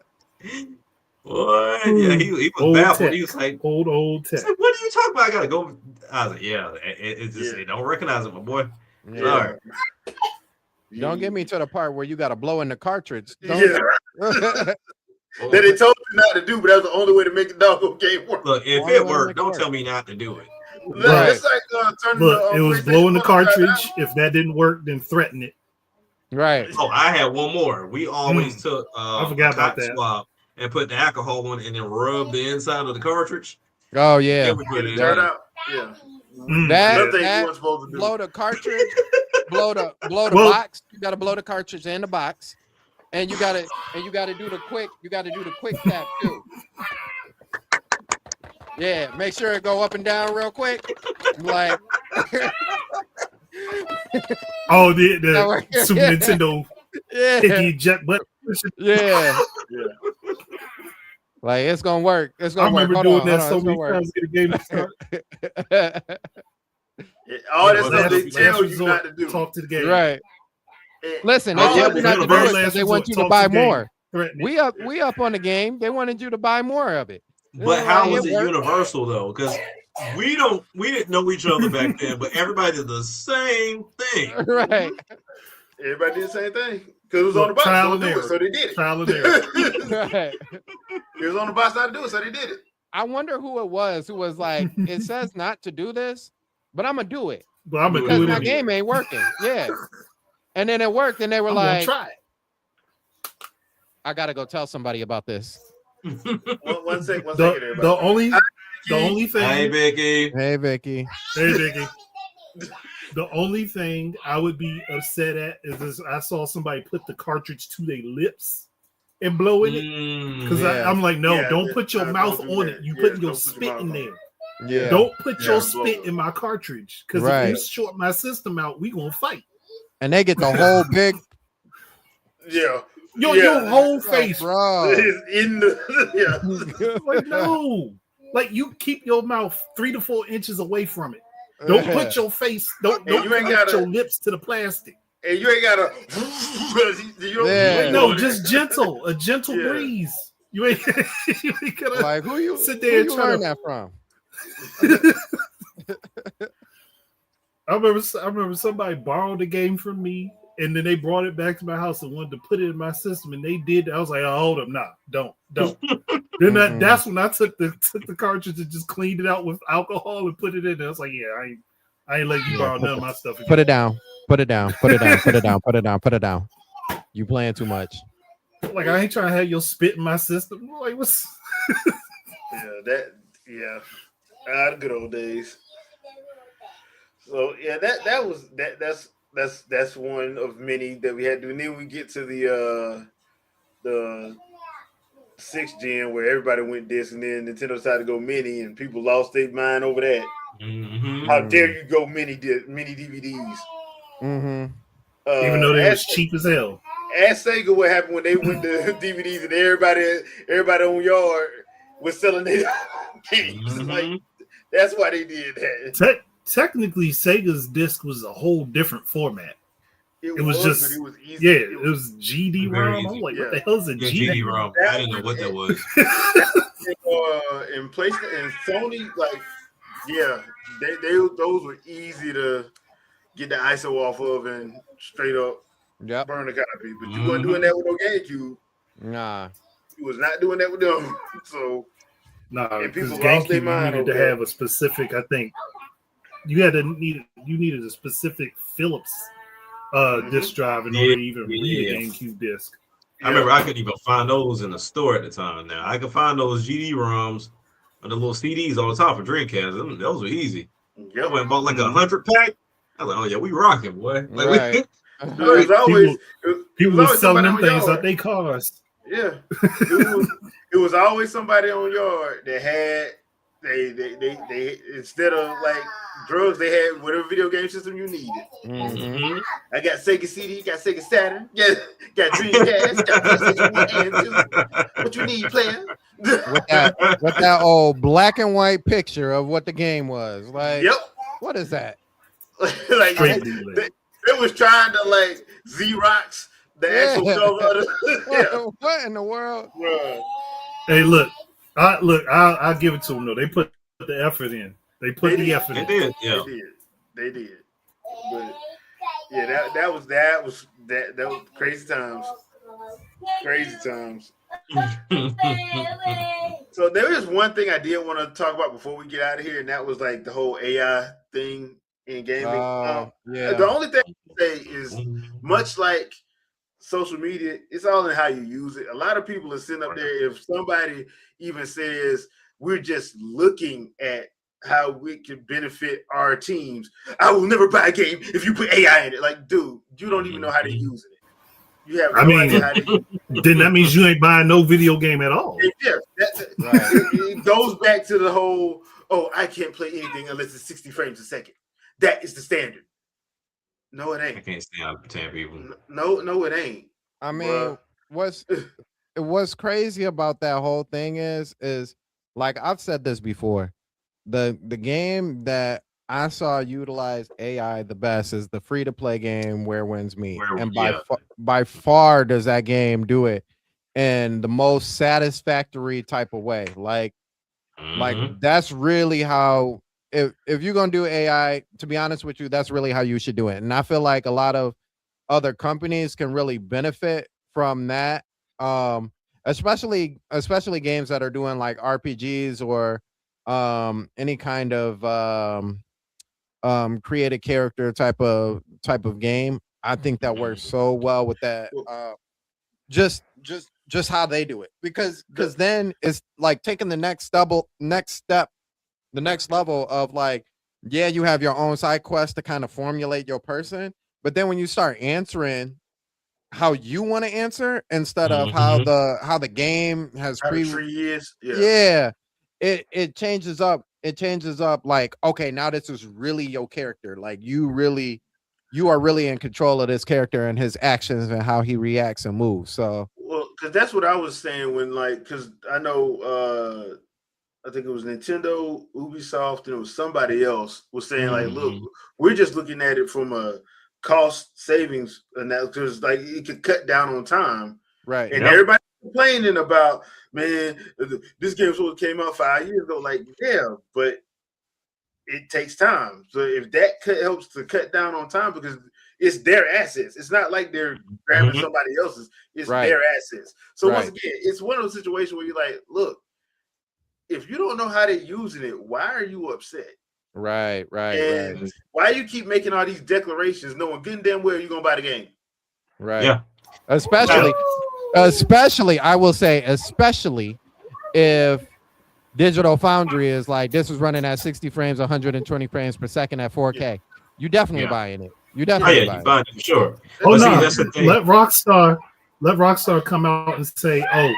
Boy, yeah, he was baffled. He was like, old text. Like, what are you talking about? I gotta go. I was like, yeah, it just it don't recognize it, my boy. Yeah. Sorry. Don't get me to the part where you gotta blow in the cartridge. That they told you not to do, but that was the only way to make the doggo game work. Look, if it worked, don't tell me not to do it. Right. It's like, look, it was blowing the cartridge. If that didn't work, then threaten it. Right. Oh, I had one more. We always took I forgot about that. Swab and put the alcohol on it and then rub the inside of the cartridge. Oh yeah. Then we put it out. Yeah. That blow the cartridge, blow the box. You gotta blow the cartridge and the box. And you gotta do the quick tap too. Yeah, make sure it go up and down real quick. Like oh, the Super Nintendo picky jet button. Yeah. Like it's gonna work. It's gonna work. I remember doing that so many times to get a game started. All that stuff they tell you not to do. Talk to the game. Right. Listen, they tell you not to do it because they want you to buy more. We up on the game. They wanted you to buy more of it. But how was it universal though? Because we didn't know each other back then, but everybody did the same thing. Right. Everybody did the same thing. Because it was on the box, so they did it. Trial and error. Right. It was on the box not to do it, so they did it. I wonder who it was who was like, it says not to do this, but I'm gonna do it. But I'm gonna because do it my game ain't working. Yeah. And then it worked, and they were like, try it. I gotta go tell somebody about this. One second, the only thing. Hey Vicky. Hey Vicky. Hey Vicky. The only thing I would be upset at is I saw somebody put the cartridge to their lips and blow in it. Because I'm like, no, don't put your mouth on it. You put your spit in there. Yeah. Don't put your spit in my cartridge. Because if you short my system out, we gonna fight. And they get the whole big your whole face, bro. Is in the like, no. Like you keep your mouth 3 to 4 inches away from it. Don't put your face. Don't put your lips to the plastic. and you ain't gotta. Yeah. No, just gentle, a gentle Yeah. breeze. You ain't, you ain't gonna Like who sit there and you try learn to. that from? I remember somebody borrowed the game from me, and then they brought it back to my house and wanted to put it in my system, and they did. I was like, "Oh, hold up, nah, don't." Then that's when I took the cartridge and just cleaned it out with alcohol and put it in there. I was like, "Yeah, I ain't let you borrow none of my stuff again." Put it down. Put it down. Put it down. Put it down. Put it down. Put it down. You playing too much. Like I ain't trying to have your spit in my system. Like what's? Yeah, the good old days. So yeah, that's one of many that we had to do. And then we get to the 6th gen where everybody went disc, and then Nintendo decided to go mini, and people lost their mind over that. Mm-hmm. How dare you go mini DVDs? Mm-hmm. Even though they was cheap as hell. Ask Sega what happened when they went to DVDs and everybody on yard was selling their games. Mm-hmm. Like that's why they did that. Technically, Sega's disc was a whole different format. It was just, but it was easy. yeah, it was GD-ROM. I'm like, yeah. what the hell is a GD-ROM? I didn't know what that was. In PlayStation and Sony, like, yeah, those were easy to get the ISO off of and straight up burn the copy. But you weren't doing that with no GameCube. Nah. You was not doing that with them. So because GameCube needed to have a specific. I think you needed a specific Philips disc drive in order to even read a GameCube disc. I remember I couldn't even find those in the store at the time. Now I could find those GD-ROMs and the little CDs all the time for Dreamcast. Those were easy. I went and bought like 100 pack. I was like, oh yeah, we rocking, boy. Like, right. People were selling them things out their cars. Yeah, it was always somebody on yard that had they instead of like drugs, they had whatever video game system you needed. Mm-hmm. I got Sega CD, got Sega Saturn, got Dreamcast, got PlayStation 1 and 2. What you need, player? with that old black and white picture of what the game was. Like, what is that? Like they was trying to like Xerox the actual cover. What in the world? Right. Hey, I'll give it to them though. They put the effort in. They put the effort in. They did. But yeah, that was crazy times. Crazy times. So there is one thing I did want to talk about before we get out of here, and that was like the whole AI thing in gaming. The only thing I say is much like social media, it's all in how you use it. A lot of people are sitting up there. If somebody even says we're just looking at how we can benefit our teams, I will never buy a game if you put AI in it. Like, dude, you don't even know how to use it. You have no idea how to use it. Then that means you ain't buying no video game at all. Yeah, it goes back to the whole, I can't play anything unless it's 60 frames a second. That is the standard. No, it ain't. I can't stand 10 people. No, it ain't. I mean, what's crazy about that whole thing is like I've said this before. The game that I saw utilize AI the best is the free-to-play game Where Winds Meet. And by far does that game do it in the most satisfactory type of way. Like that's really how if you're gonna do AI, to be honest with you, that's really how you should do it. And I feel like a lot of other companies can really benefit from that. Especially games that are doing like RPGs or any kind of create a character type of game. I think that works so well with that. Just how they do it, because then it's like taking the next step, the next level of like, yeah, you have your own side quest to kind of formulate your person, but then when you start answering how you want to answer instead of how the game has it changes up. It changes up like, okay, now this is really your character. Like you are really in control of this character and his actions and how he reacts and moves. So because that's what I was saying when because I know I think it was Nintendo, Ubisoft, and it was somebody else was saying like, look, we're just looking at it from a cost savings, and that's because like it could cut down on time. Right. And Yep. everybody complaining about, man, this game sort of came out 5 years ago. Like, yeah, but it takes time. So if that helps to cut down on time, because it's their assets. It's not like they're grabbing Mhm. somebody else's. It's Right. their assets. So once Right. again, it's one of those situations where you're like, look, if you don't know how they're using it, why are you upset? Right. Right. And Right. why you keep making all these declarations, knowing good and damn well you're gonna buy the game? Right. Yeah. Especially, I will say, especially if Digital Foundry is like, this is running at 60 frames, 120 frames per second at 4K. You definitely Yeah. buying it. You Oh definitely yeah, you buying it. find it for sure. Oh But see, no! that's the thing. Let Rockstar come out and say, "Oh,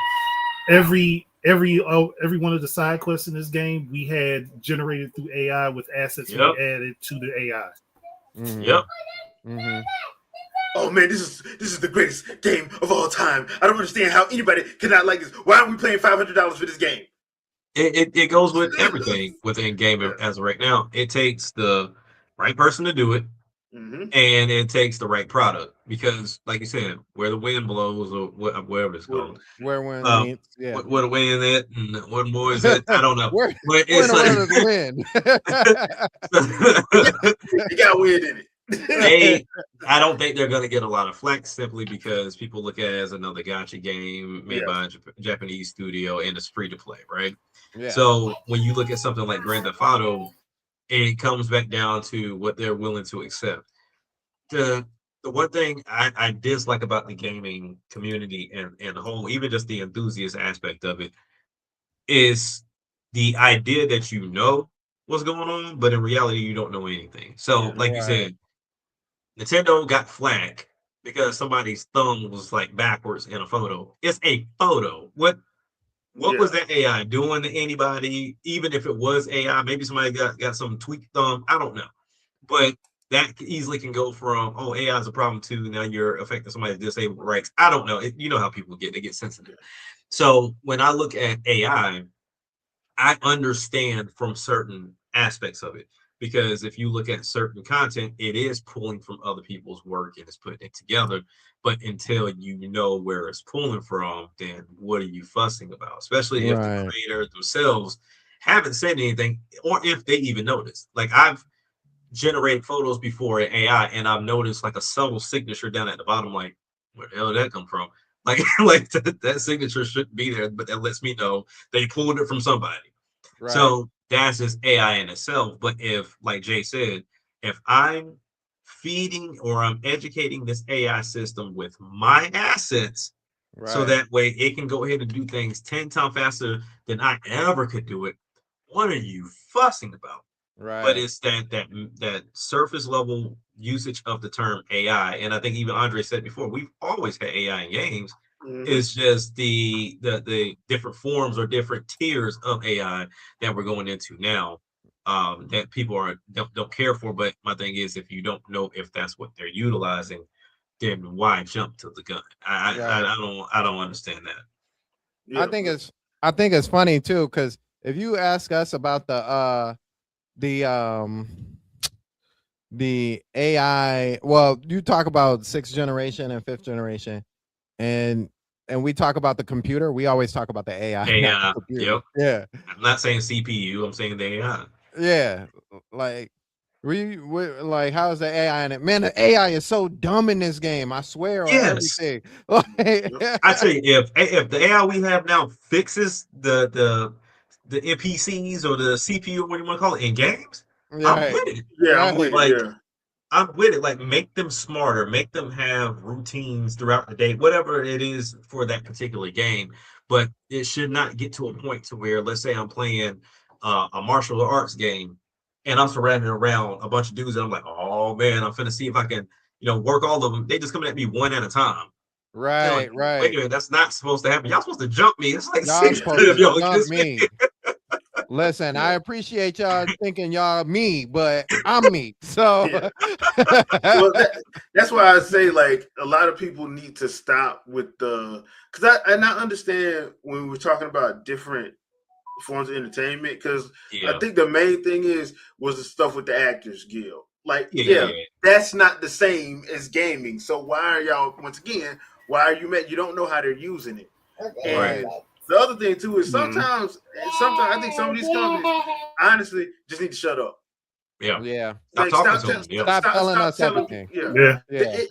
every one of the side quests in this game we had generated through AI with assets we added to the AI." Mhm. Yep. Mhm. Oh man, this is the greatest game of all time. I don't understand how anybody cannot like this. Why are we paying $500 for this game? It goes with everything within gaming as of right now. It takes the right person to do it, Mm-hmm. and it takes the right product because, like you said, where the wind blows or wherever it's Well, going, Where when um, means, yeah. what the wind is and what more is it? I don't know, Where but in it's the world is like win? it got weird in it. I don't think they're going to get a lot of flex simply because people look at it as another gotcha game made Yeah. by a Japanese studio and it's free to play, right? Yeah. So when you look at something like Grand Theft Auto, it comes back down to what they're willing to accept. The the one thing I dislike about the gaming community and the whole, even just the enthusiast aspect of it, is the idea that you know what's going on, but in reality you don't know anything. So, Yeah. like you Right. said, Nintendo got flack because somebody's thumb was like backwards in a photo. It's a photo. What was Yeah. that AI doing to anybody? Even if it was AI, maybe somebody got some tweaked thumb. I don't know. But that easily can go from, oh, AI is a problem too. Now you're affecting somebody's disabled rights. I don't know. You know how people get, they get sensitive. So when I look at AI, I understand from certain aspects of it because if you look at certain content, it is pulling from other people's work and it's putting it together. But until you know where it's pulling from, then what are you fussing about? Especially if the Right. creator themselves haven't said anything or if they even noticed. Like I've generated photos before in AI and I've noticed like a subtle signature down at the bottom, like, where the hell did that come from? Like, like that signature shouldn't be there, but that lets me know they pulled it from somebody. Right. So that's just AI in itself. But if, like Jay said, if I'm feeding or I'm educating this AI system with my assets, so Right. that way it can go ahead and do things 10 times faster than I ever could do it, what are you fussing about? But Right. it's that surface level usage of the term AI, and I think even Andre said before, we've always had AI in games. Mm-hmm. It's just the different forms or different tiers of AI that we're going into now, that people don't care for. But my thing is, if you don't know if that's what they're utilizing, then why jump to the gun? Right. I don't understand that. I Yeah. think it's funny too, because if you ask us about the um the AI, well, you talk about sixth generation and fifth generation, and we talk about the computer, we always talk about the AI, not the AI, computer. yep. Yeah. I'm not saying CPU. I'm saying the AI. Yeah. Like we like, how's the AI in it? Man, the AI is so dumb in this game, I swear on Yes. everything. Like, I tell you, if the AI we have now fixes the NPCs or the CPU, what do you want to call it, in games, I'm right. with it. Yeah, I'm Right. with it. Like Yeah. I'm with it. Like make them smarter, make them have routines throughout the day, whatever it is for that particular game. But it should not get to a point to where, let's say I'm playing a martial arts game and I'm surrounded around a bunch of dudes and I'm like, oh man, I'm finna see if I can, work all of them. They just coming at me one at a time. And like, Right. wait a Right. minute, that's not supposed to happen. Y'all supposed to jump me. It's like Y'all six supposed of to y'all jump against me. me. Listen, I Yeah. appreciate y'all thinking y'all me, but I'm me. So Yeah. Well, that's why I say like a lot of people need to stop with the, because I understand when we're talking about different forms of entertainment, because I Yeah. think the main thing was the stuff with the Actors Guild. Like, Yeah. that's not the same as gaming. So why are y'all, once again, why are you mad? You don't know how they're using it. And the other thing too is sometimes I think some of these companies honestly just need to shut up. Yeah. Stop talking to them. Yeah. Stop telling us telling everything. Yeah.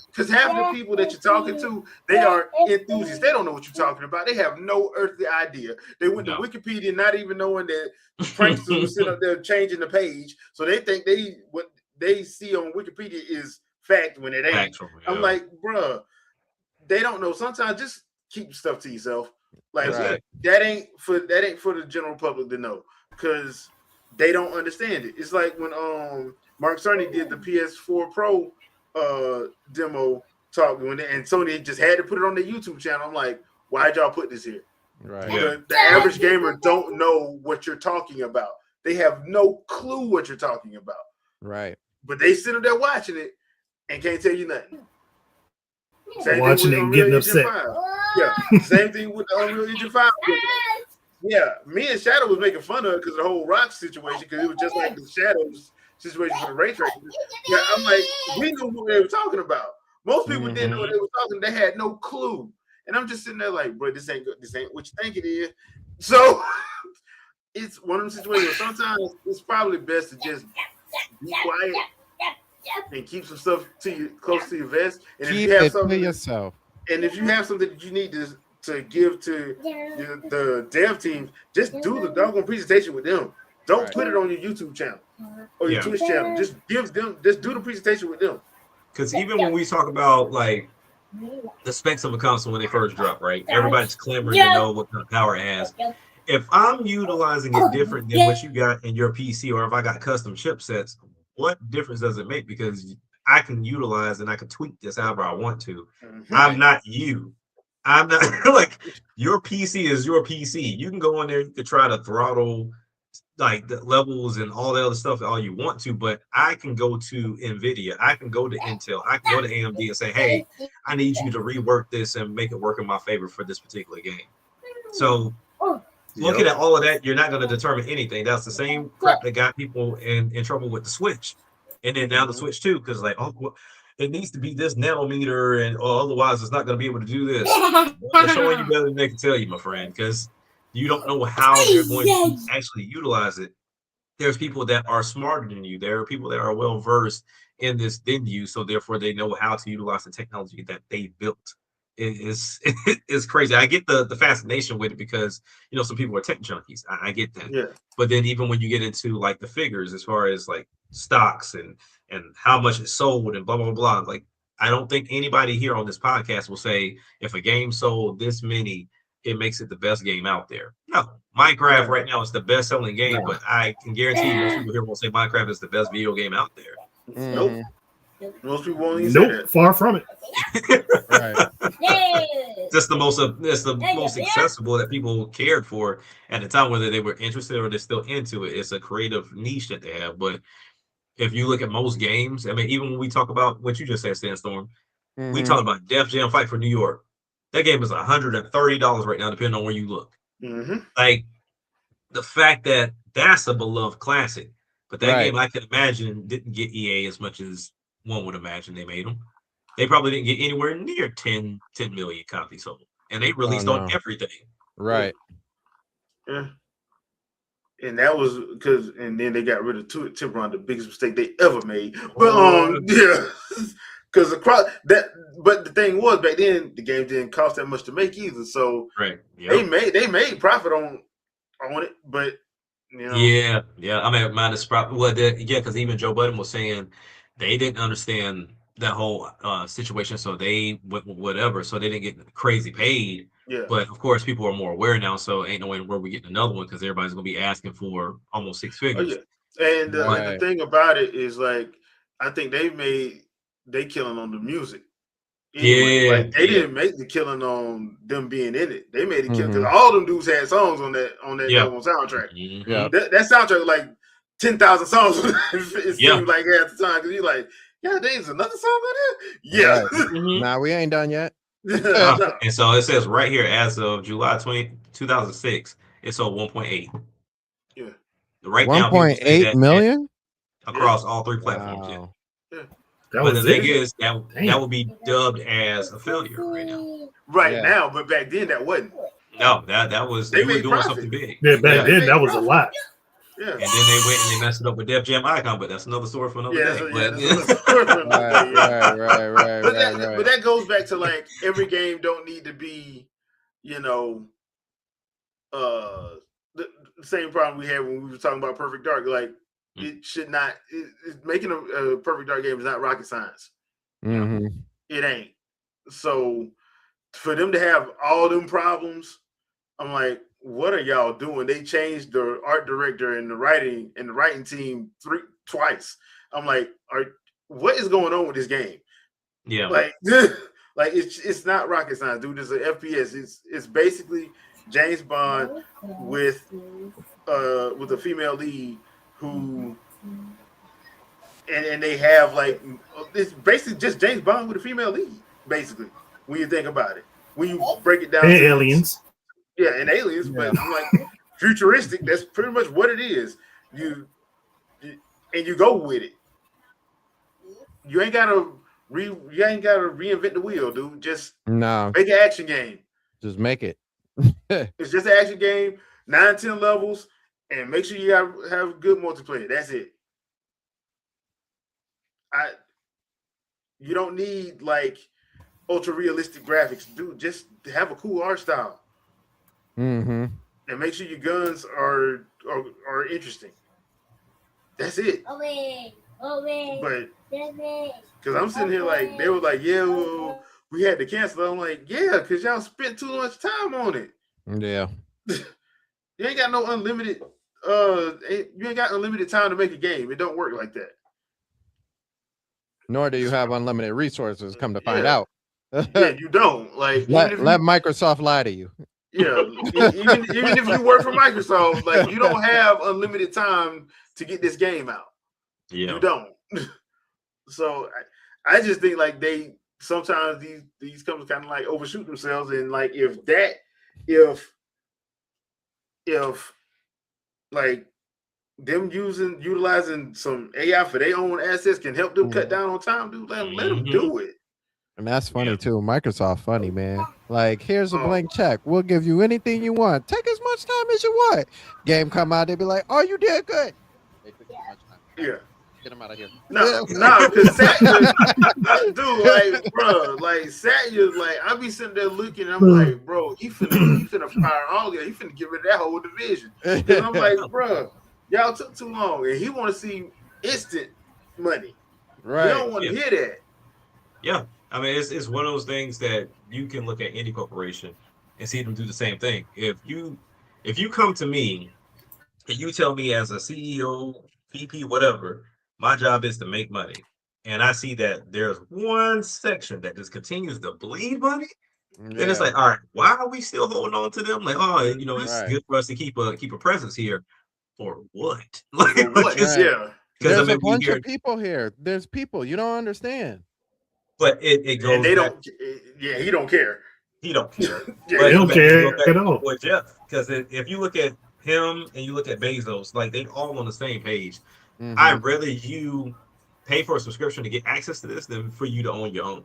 Because half the people that you're talking to, they are enthusiasts. They don't know what you're talking about. They have no earthly idea. They went to Wikipedia not even knowing that pranksters were sitting up there changing the page. So they think what they see on Wikipedia is fact when it ain't. Factual, I'm like, bruh, they don't know. Sometimes just keep stuff to yourself. Like that ain't for the general public to know, because they don't understand it. It's like when Mark Cerny did the PS4 Pro demo talk and Sony just had to put it on their YouTube channel. I'm like, why'd y'all put this here? Right. The average gamer don't know what you're talking about. They have no clue what you're talking about. Right. But they sit up there watching it and can't tell you nothing. Same watching it and getting upset. Yeah, same thing with the Unreal Engine 5. Yeah, me and Shadow was making fun of it because of the whole rock situation, because it was just like the Shadows situation for the ray tracing. Yeah, I'm like, we knew what they were talking about. Most people didn't know what they were talking. They had no clue. And I'm just sitting there like, bro, this ain't good. This ain't what you think it is. So it's one of them situations where sometimes it's probably best to just be quiet and keep some stuff close to your vest. And keep if you have it something to yourself. And if you have something that you need to give to the dev team, just do the doggone presentation with them. Don't put it on your YouTube channel or your Twitch channel. Just do the presentation with them. Because even when we talk about like the specs of a console when they first drop, right? Everybody's clamoring to know what kind of power it has. If I'm utilizing it different than what you got in your PC, or if I got custom chipsets, what difference does it make? Because I can utilize and I can tweak this however I want to. I'm not you. I'm not like, your PC is your PC. You can go in there, you can try to throttle like the levels and all the other stuff all you want to, but I can go to NVIDIA, I can go to Intel, I can go to AMD and say, hey, I need you to rework this and make it work in my favor for this particular game. So looking at all of that, you're not going to determine anything. That's the same crap that got people in trouble with the Switch. And then now the Switch 2, because like, oh, well, it needs to be this nanometer, and otherwise it's not going to be able to do this. They're showing you better than they can tell you, my friend, because you don't know how you're going to actually utilize it. There's people that are smarter than you. There are people that are well versed in this than you, so therefore they know how to utilize the technology that they built. It's crazy. I get the fascination with it because, you know, some people are tech junkies. I get that. Yeah. But then even when you get into like the figures, as far as like stocks and how much it's sold and blah blah blah, like I don't think anybody here on this podcast will say if a game sold this many, it makes it the best game out there. No, Minecraft right now is the best selling game, but I can guarantee you most people here won't say Minecraft is the best video game out there. Nope. Most people won't even say that. Far from it. Right. That's the most accessible that people cared for at the time, whether they were interested or they're still into it. It's a creative niche that they have. But if you look at most games, I mean, even when we talk about what you just said, Sandstorm, we talk about Def Jam Fight for New York. That game is $130 right now, depending on where you look. Like the fact that that's a beloved classic, but that game I can imagine didn't get EA as much as one would imagine they made them. They probably didn't get anywhere near 10 million copies sold, and they released on everything. Right. Yeah. And that was because, and then they got rid of Timberline, the biggest mistake they ever made. But yeah, because across that. But the thing was, back then the game didn't cost that much to make either. So they made profit on it, but you know. Yeah. I mean, minus profit. Well, because even Joe Budden was saying they didn't understand that whole situation, so they went with whatever, so they didn't get crazy paid. Yeah. But of course, people are more aware now, so ain't no way where we getting another one because everybody's gonna be asking for almost six figures. And the thing about it is, like, I think they killing on the music. Anyway, like they didn't make the killing on them being in it. They made it killing because all them dudes had songs on that soundtrack. Yeah, that soundtrack was like 10,000 songs. It seemed like at the time because you're like, yeah, there's another song in there. Yeah, nah, we ain't done yet. And so it says right here, as of July 2006, it sold 1.8. Yeah, right 1.8 million across all three platforms. Wow. Yeah. That But the was thing it. is that Damn. would be dubbed as a failure right now. Right Yeah. now, but back then that wasn't. No, that was They you were made doing profit. something big. Yeah, back Yeah. They then made that was a profit. lot. Yeah. And then they went and they messed it up with Def Jam Icon, but that's another story for another Yeah, day. that's But another story for another Right, day. Yeah. right. But that goes back to like every game don't need to be, you know, the same problem we had when we were talking about Perfect Dark. Like it should not. Making a Perfect Dark game is not rocket science. Mm-hmm. It ain't. So for them to have all them problems, I'm like, what are y'all doing? They changed the art director and the writing team twice. I'm like, what is going on with this game? yeah, Like, like it's not rocket science, dude. It's an FPS. It's basically James Bond with a female lead who and they have like it's basically just James Bond with a female lead, basically, when you think about it. When you break it down And to aliens. yeah, and aliens, Yeah. but I'm like futuristic, that's pretty much what it is. You and you go with it. You ain't gotta reinvent the wheel, dude. Just No, make an action game. just make it. It's just an action game, 9-10 levels, and make sure you have good multiplayer. That's it. You don't need like ultra realistic graphics, dude. Just have a cool art style Mm-hmm. and make sure your guns are interesting. That's it. But because I'm sitting here like they were like, yeah, well, we had to cancel. I'm like, yeah, because y'all spent too much time on it. Yeah. You ain't got no unlimited. You ain't got unlimited time to make a game. It don't work like that. Nor do you have unlimited resources. Come to find Yeah. out. Yeah, you don't. Like let Microsoft lie to you. yeah, even if you work for Microsoft, like you don't have unlimited time to get this game out. yeah. You don't. So I just think like they sometimes these companies kind of like overshoot themselves, and like if like them utilizing some AI for their own assets can help them cut down on time, dude. Let them do it. And that's funny Yeah. too. Microsoft funny, man. Like, here's a blank check. We'll give you anything you want. Take as much time as you want. Game come out, they be like, "Oh, you did good." They took too much time. Yeah. Get them out of here. No, because Satya, dude, like, bro, like Satya, like, I be sitting there looking, and I'm like, bro, he finna fire all y'all. He finna get rid of that whole division. And I'm like, bro, y'all took too long, and he want to see instant money. Right. You don't want to hear that. Yeah, I mean, it's one of those things that you can look at any corporation and see them do the same thing. If you come to me and you tell me as a CEO, VP, whatever, my job is to make money, and I see that there's one section that just continues to bleed money, then it's like, all right, why are we still holding on to them? Like, oh, it's good for us to keep a presence here. For what? Like, For what? Yeah. Because There's I a mean, bunch of people here. There's people you don't understand. but it goes. And they back, don't. Yeah, he don't care. He don't care. Yeah, But They don't it care goes back at to all. boy Jeff, because if you look at him and you look at Bezos, like they all on the same page. Mhm. I'd rather you pay for a subscription to get access to this than for you to own your own.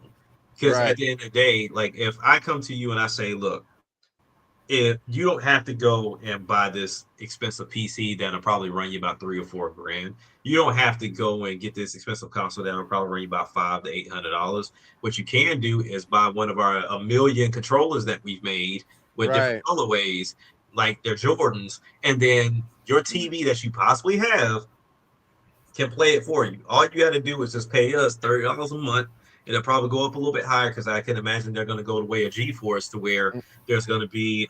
Because Right. at the end of the day, like if I come to you and I say, look, if you don't have to go and buy this expensive PC that'll probably run you about $3 or $4 grand. You don't have to go and get this expensive console that'll probably run you about $500 to $800. What you can do is buy one of our a million controllers that we've made with different colorways, like they're Jordans, and then your TV that you possibly have can play it for you. All you got to do is just pay us $30 a month. It'll probably go up a little bit higher because I can imagine they're going to go the way of GeForce to where there's going to be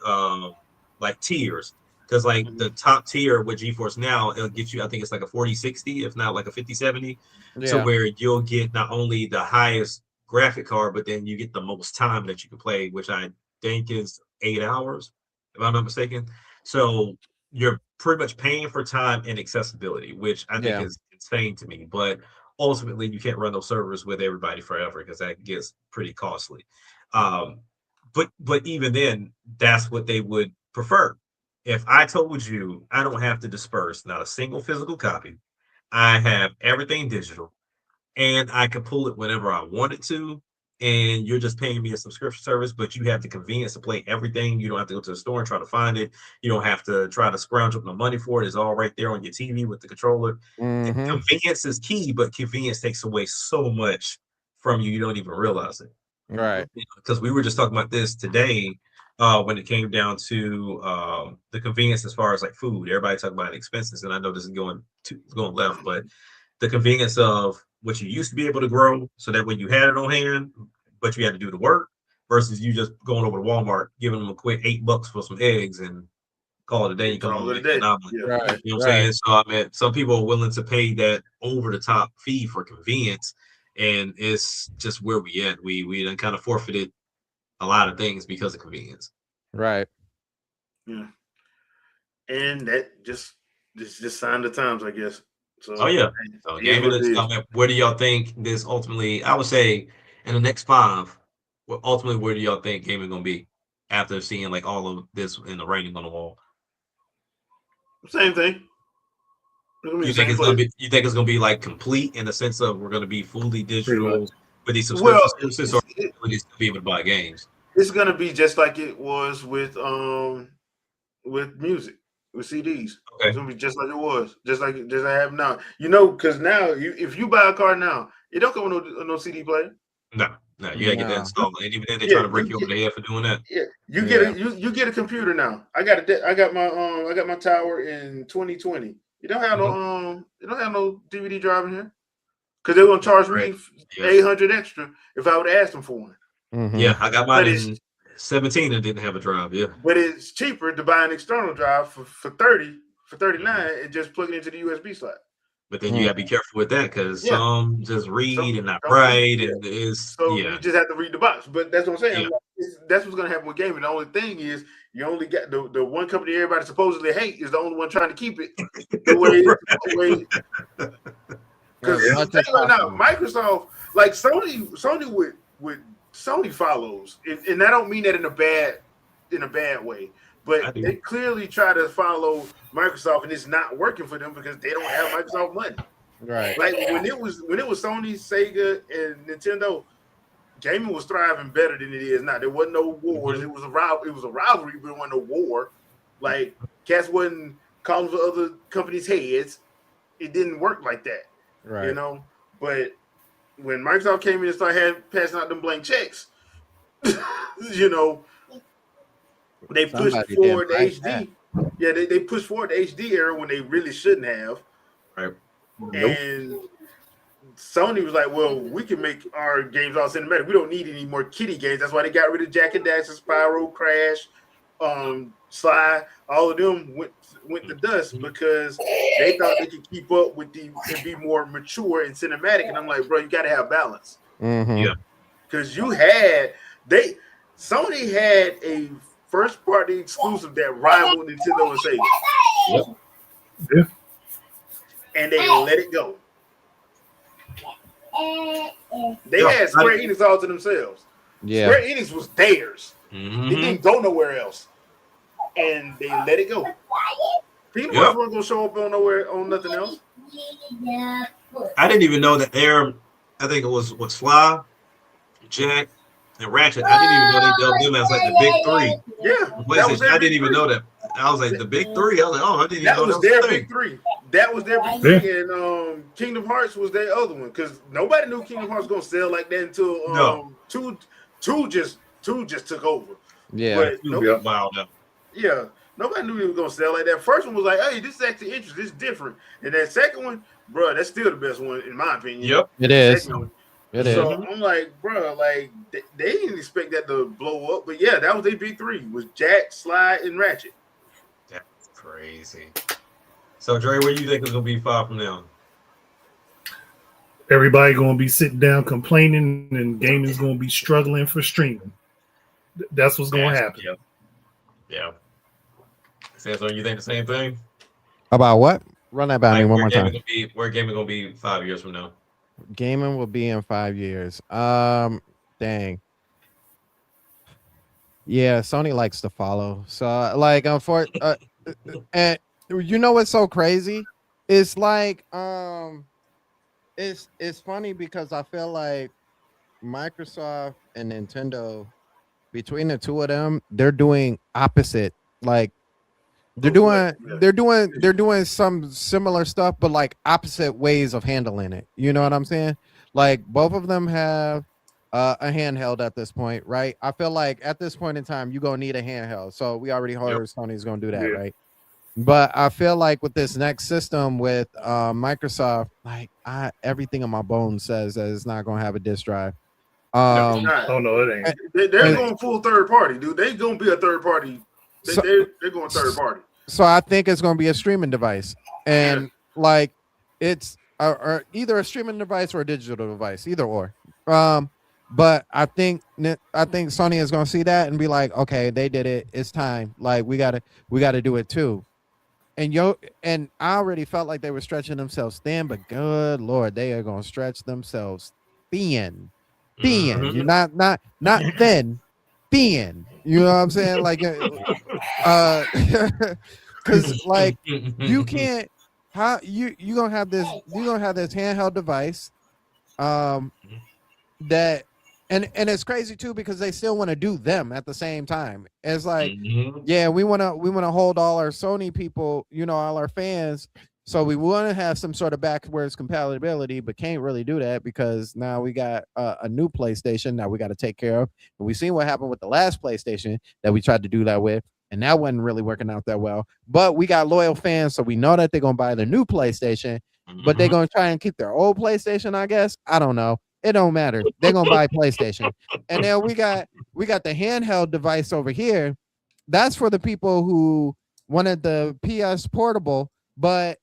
like tiers. Because like the top tier with GeForce now, it'll get you, I think it's like a 4060, if not like a 5070. So where you'll get not only the highest graphic card, but then you get the most time that you can play, which I think is 8 hours, if I'm not mistaken. So you're pretty much paying for time and accessibility, which I think is insane to me. But ultimately, you can't run those servers with everybody forever because that gets pretty costly. But even then, that's what they would prefer. If I told you I don't have to disperse not a single physical copy, I have everything digital, and I can pull it whenever I wanted to. And you're just paying me a subscription service, but you have the convenience to play everything. You don't have to go to the store and try to find it. You don't have to try to scrounge up the money for it. It's all right there on your TV with the controller. Mm-hmm. Convenience is key, but convenience takes away so much from you. You don't even realize it. Right. Because we were just talking about this today when it came down to the convenience as far as like food. Everybody talking about expenses, and I know this is going left, but the convenience of what you used to be able to grow, so that when you had it on hand, but you had to do the work, versus you just going over to Walmart, giving them a quick $8 for some eggs and call it a day. You come Call home it a and make day. an omelet. Yeah. Right. You know what I'm saying? So I mean, some people are willing to pay that over the top fee for convenience, and it's just where we at. We done kind of forfeited a lot of things because of convenience. Right. Yeah. And that just sign the times, I guess. So Oh yeah. So it is gaming what it is. is. I mean, where do y'all think this ultimately? I would say in the next 5. Well, ultimately, where do y'all think gaming gonna be after seeing like all of this in the writing on the wall? Same thing. It's gonna be You the think same it's gonna place. be? You think it's gonna be like complete in the sense of we're gonna be fully Pretty much. digital with these Well, subscription services, or will you still be able to buy games? it's gonna be just like it was with music, with CDs. It's Okay. gonna be just like it was, just I have now. You know, because now if you buy a car now, it don't come with no CD player. No, no, you gotta get that No. installed, and even then they Yeah, try to break you over the head for doing that. yeah, you get Yeah. a you get a computer now. I got my tower in 2020. You don't have no DVD drive in here because they're gonna charge Right. me Yeah. 800 extra if I would ask them for one. Mm-hmm. Yeah, I got mine But it's in 17 and didn't have a drive. Yeah. but it's cheaper to buy an external drive for 30 for 39 Mhm. and just plug it into the USB slot. But then you gotta be careful with that because Yeah, some just so read and not don't read. write, Yeah. and it's So you yeah, just have to read the box. But that's what I'm saying. yeah. Like, that's what's gonna happen with gaming. The only thing is you only got the one company everybody supposedly hate is the only one trying to keep it the way because As the much thing as right now, possible. Microsoft, like Sony with Sony follows, and I don't mean that in a bad way, I but do. they clearly try to follow Microsoft, and it's not working for them because they don't have Microsoft money. Right. Like when it was Sony, Sega, and Nintendo, gaming was thriving better than it is now. There wasn't no wars. Mhm. It was a rivalry, but it wasn't no war. Like cats wasn't calling for other companies' heads. It didn't work like that, you Right. know. But when Microsoft came in and started passing out them blank checks, you know, they pushed Somebody didn't forward the like that. HD. Yeah, they pushed forward the HD era when they really shouldn't have. Right. Nope. And Sony was like, well, we can make our games all cinematic. We don't need any more kiddie games. That's why they got rid of Jack and Daxter, Spyro, Crash, Sly. All of them went to dust because they thought they could keep up with and be more mature and cinematic. And I'm like, bro, you got to have balance Mm-hmm. Yeah. because Sony had a first party exclusive that rivaled Nintendo and Sega. Yep. Yeah. And they let it go. They Yeah. had Square Enix all to themselves. Yeah. Square Enix was theirs. Mhm. It didn't go nowhere else. And they let it go. Kingdom Yep. Hearts weren't gonna show up on nothing else. I didn't even know that I think it was Sly, Jack, and Ratchet. I didn't even know they dubbed them as like the big three. Yeah, that was PlayStation. their I big didn't even three. know that. I was like the big three. I was like, oh, I didn't even That know was that was their a big thing. three. That was their big three, and Kingdom Hearts was their other one because nobody knew Kingdom Hearts was gonna sell like that until No. two just took over. Yeah. But Yep. Wow. No. yeah, nobody knew it was gonna sell like that. First one was like, hey, this is actually interesting. It's different. And that second one, bro, that's still the best one in my opinion. Yep. It is. Second one. It is. So I'm like, bro, like they didn't expect that to blow up, but yeah, that was their big three was Jack, Sly, and Ratchet. That's crazy. So, Dre, where you think it's gonna be 5 from now? Everybody gonna be sitting down complaining, and gaming's gonna be struggling for streaming. That's what's gonna happen. Yep. Yeah. Samson, you think the same thing? About what? Run that by me Like, one more time. Where gaming gonna be 5 years from now? Gaming will be in 5 years. Dang. Yeah, Sony likes to follow. So, like, and you know what's so crazy? It's like, it's funny because I feel like Microsoft and Nintendo, between the two of them, they're doing opposite. Like they're Oh, what? doing Yeah. they're doing some similar stuff, but like opposite ways of handling it. You know what I'm saying? Like both of them have a handheld at this point, right? I feel like at this point in time, you're gonna need a handheld. So we already Yep. heard Sony's gonna do that, Yeah. right? But I feel like with this next system with Microsoft, like everything in my bones says that it's not gonna have a disk drive. It's Um, not. Oh no, it ain't. They're and going full third party, dude. They're gonna be a third party. so, They're going third party. so I think it's gonna be a streaming device, Yeah. and like it's or either a streaming device or a digital device, either or. Um, but I think Sony is gonna see that and be like, okay, they did it. It's time. Like we gotta do it too. And I already felt like they were stretching themselves thin, but good lord, they are gonna stretch themselves thin. Thin. You're not thin, thin. You know what I'm saying? Like because like you can't how you gonna have this handheld device that and it's crazy too because they still want to do them at the same time. It's like, yeah, we want to hold all our Sony people, all our fans. So we want to have some sort of backwards compatibility, but can't really do that because now we got a new PlayStation that we got to take care of. And we seen what happened with the last PlayStation that we tried to do that with, and that wasn't really working out that well. But we got loyal fans, so we know that they're gonna buy the new PlayStation, but they're gonna try and keep their old PlayStation, I guess. I don't know. It don't matter. They're gonna buy PlayStation. And then we got the handheld device over here. That's for the people who wanted the PS portable, but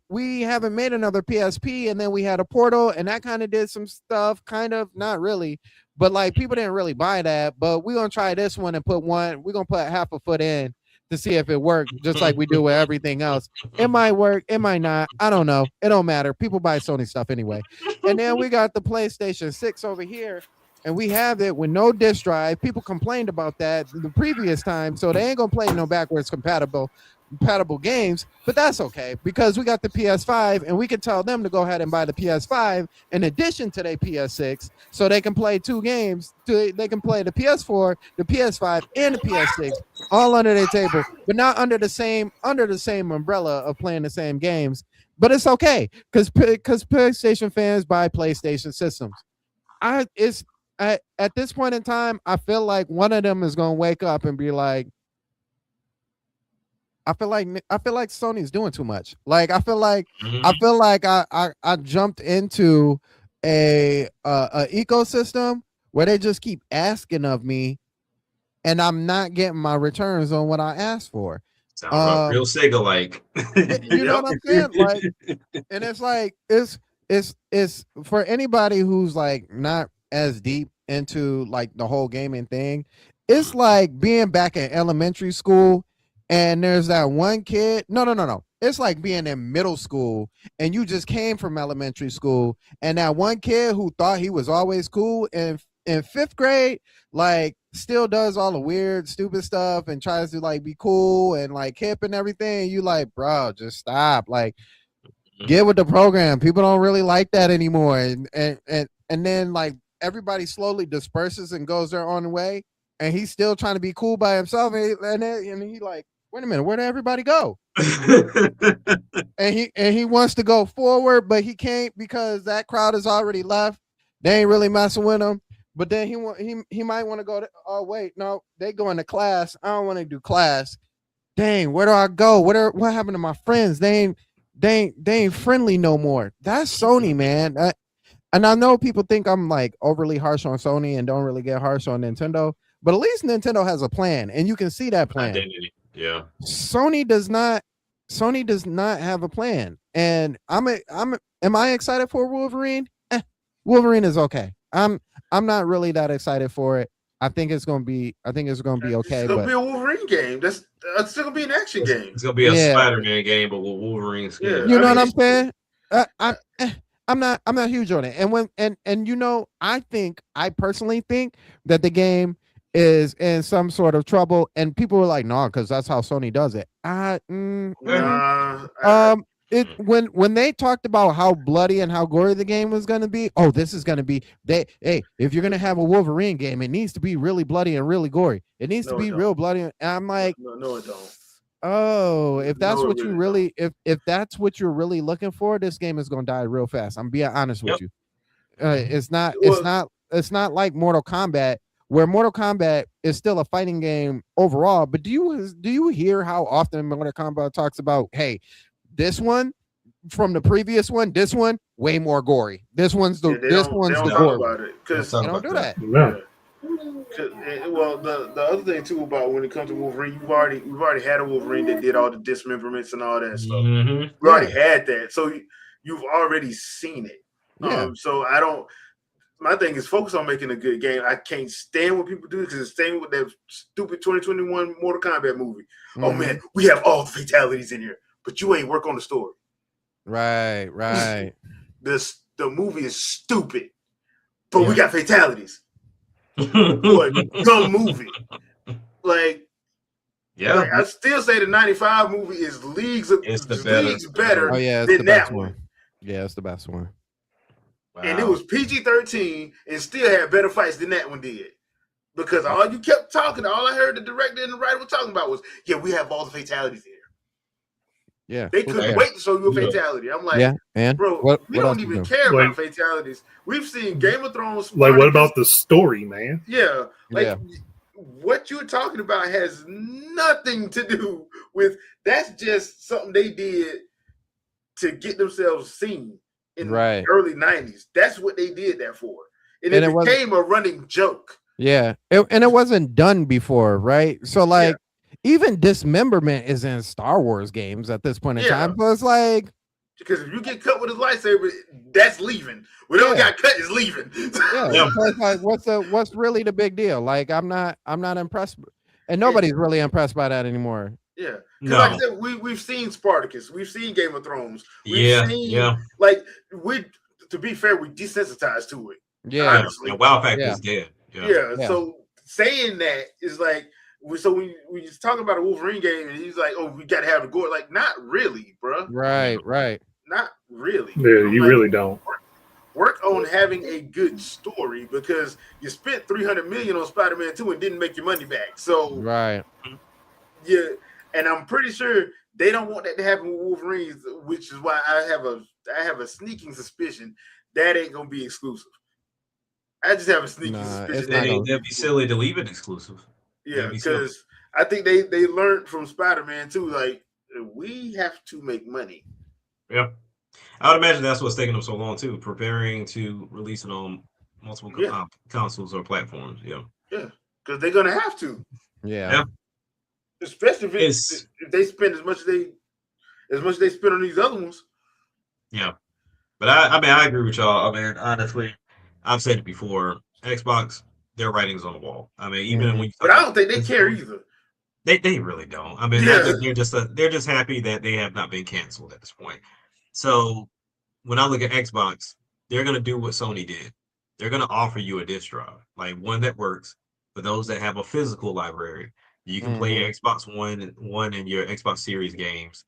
we haven't made another PSP, and then we had a portal, and that kind of did some stuff, kind of, not really, but like people didn't really buy that. But we're gonna try this one and we're gonna put half a foot in to see if it worked, just like we do with everything else. It might work, it might not. I don't know. It don't matter. People buy Sony stuff anyway. And then we got the PlayStation 6 over here, and we have it with no disk drive. People complained about that the previous time, so they ain't gonna play no backwards compatible games, but that's okay because we got the PS5 and we can tell them to go ahead and buy the PS5 in addition to their PS6 so they can play two games. They can play the PS4, the PS5, and the PS6 all under their table, but not under the same umbrella of playing the same games. But it's okay because PlayStation fans buy PlayStation systems. At this point in time, I feel like one of them is gonna wake up and be like, I feel like Sony's doing too much. Like I feel like I jumped into a ecosystem where they just keep asking of me, and I'm not getting my returns on what I asked for. Sound real Sega like. You know what I'm saying? Like, and it's like it's for anybody who's like not as deep into like the whole gaming thing. It's like being back in elementary school and there's that one kid. No. It's like being in middle school and you just came from elementary school, and that one kid who thought he was always cool in fifth grade, like still does all the weird, stupid stuff and tries to like be cool and like hip and everything. You like, bro, just stop. Like, get with the program. People don't really like that anymore. And then like everybody slowly disperses and goes their own way, and he's still trying to be cool by himself. And he like, wait a minute, where did everybody go? and he wants to go forward, but he can't because that crowd has already left. They ain't really messing with him. But then he might want to go to, oh wait, no, they going to class. I don't want to do class. Dang, where do I go? What happened to my friends? They ain't friendly no more. That's Sony, man. And I know people think I'm like overly harsh on Sony and don't really get harsh on Nintendo, but at least Nintendo has a plan, and you can see that plan. Identity. Yeah. Sony does not have a plan. And am I excited for Wolverine? Wolverine is okay. I'm not really that excited for it. I think it's gonna be okay. It's gonna be a Wolverine game. It's still gonna be an action game. It's gonna be a Spider-Man game, but with Wolverine skin. Yeah, you know what I'm saying? I'm not huge on it. And I personally think that the game is in some sort of trouble, and people were like, no, because that's how Sony does it. when they talked about how bloody and how gory the game was going to be, oh, this is going to be hey, if you're going to have a Wolverine game, it needs to be really bloody and really gory. It needs to be real bloody. And I'm like, no, it don't. Oh, if that's No, it what you really really if that's what you're really looking for, this game is going to die real fast. I'm being honest with you. It's not like Mortal Kombat, where Mortal Kombat is still a fighting game overall. But do you hear how often Mortal Kombat talks about, hey, this one from the previous one, this one way more gory. This one's the they don't gory. talk about it because They don't do that. No. Well, the other thing too about when it comes to Wolverine, we've already had a Wolverine that did all the dismemberments and all that stuff. We already had that, so you've already seen it. Yeah. So I don't. My thing is focus on making a good game. I can't stand when people do it because it's the same with that stupid 2021 Mortal Kombat movie. Oh man, we have all the fatalities in here, but you ain't work on the story. Right. The movie is stupid, but we got fatalities. Boy, dumb movie. Like, I still say the 95 movie is leagues better than that one. Yeah, it's the best one. Wow. And it was PG-13 and still had better fights than that one did. Because all you kept talking, all I heard the director and the writer were talking about was, we have all the fatalities here. Yeah. They couldn't wait to show you a fatality. I'm like, bro, we don't even care about fatalities. We've seen Game of Thrones. Like, what about the story, man? Yeah. What you're talking about has nothing to do with, that's just something they did to get themselves seen in the early 90s. That's what they did that for. And it became a running joke. Yeah. And it wasn't done before, right? So even dismemberment is in Star Wars games at this point in time. So it's like, because if you get cut with a lightsaber, that's leaving. Whatever got cut is leaving. So it's like, what's really the big deal? Like, I'm not impressed, and nobody's really impressed by that anymore. Yeah, because like I said, we've seen Spartacus, we've seen Game of Thrones, we've seen like to be fair, we desensitized to it. Yeah, honestly. Wow factor is dead. Yeah. So saying that is like, so when you talk about a Wolverine game and he's like, oh, we got to have the gore, like, not really, bro. Right. Not really. Yeah, you really don't. Work on having a good story because you spent $300 million on Spider-Man 2 and didn't make your money back. So yeah, and I'm pretty sure they don't want that to happen with Wolverines, which is why I have a sneaking suspicion that ain't gonna be exclusive. I just have a sneaking suspicion that'd be silly to leave it exclusive. Yeah, because I think they learned from Spider-Man too. Like, we have to make money. Yeah, I would imagine that's what's taking them so long too, preparing to release it on multiple consoles or platforms. Yeah, because they're gonna have to. Yeah. Especially if they spend as much as they spend on these other ones. Yeah, but I agree with y'all. I mean, honestly, I've said it before. Xbox, their writing's on the wall. I mean, even when but I don't think they care either. They really don't. I mean, I think they're just happy that they have not been canceled at this point. So when I look at Xbox, they're gonna do what Sony did. They're gonna offer you a disc drive, like one that works for those that have a physical library. You can play your Xbox One and your Xbox Series games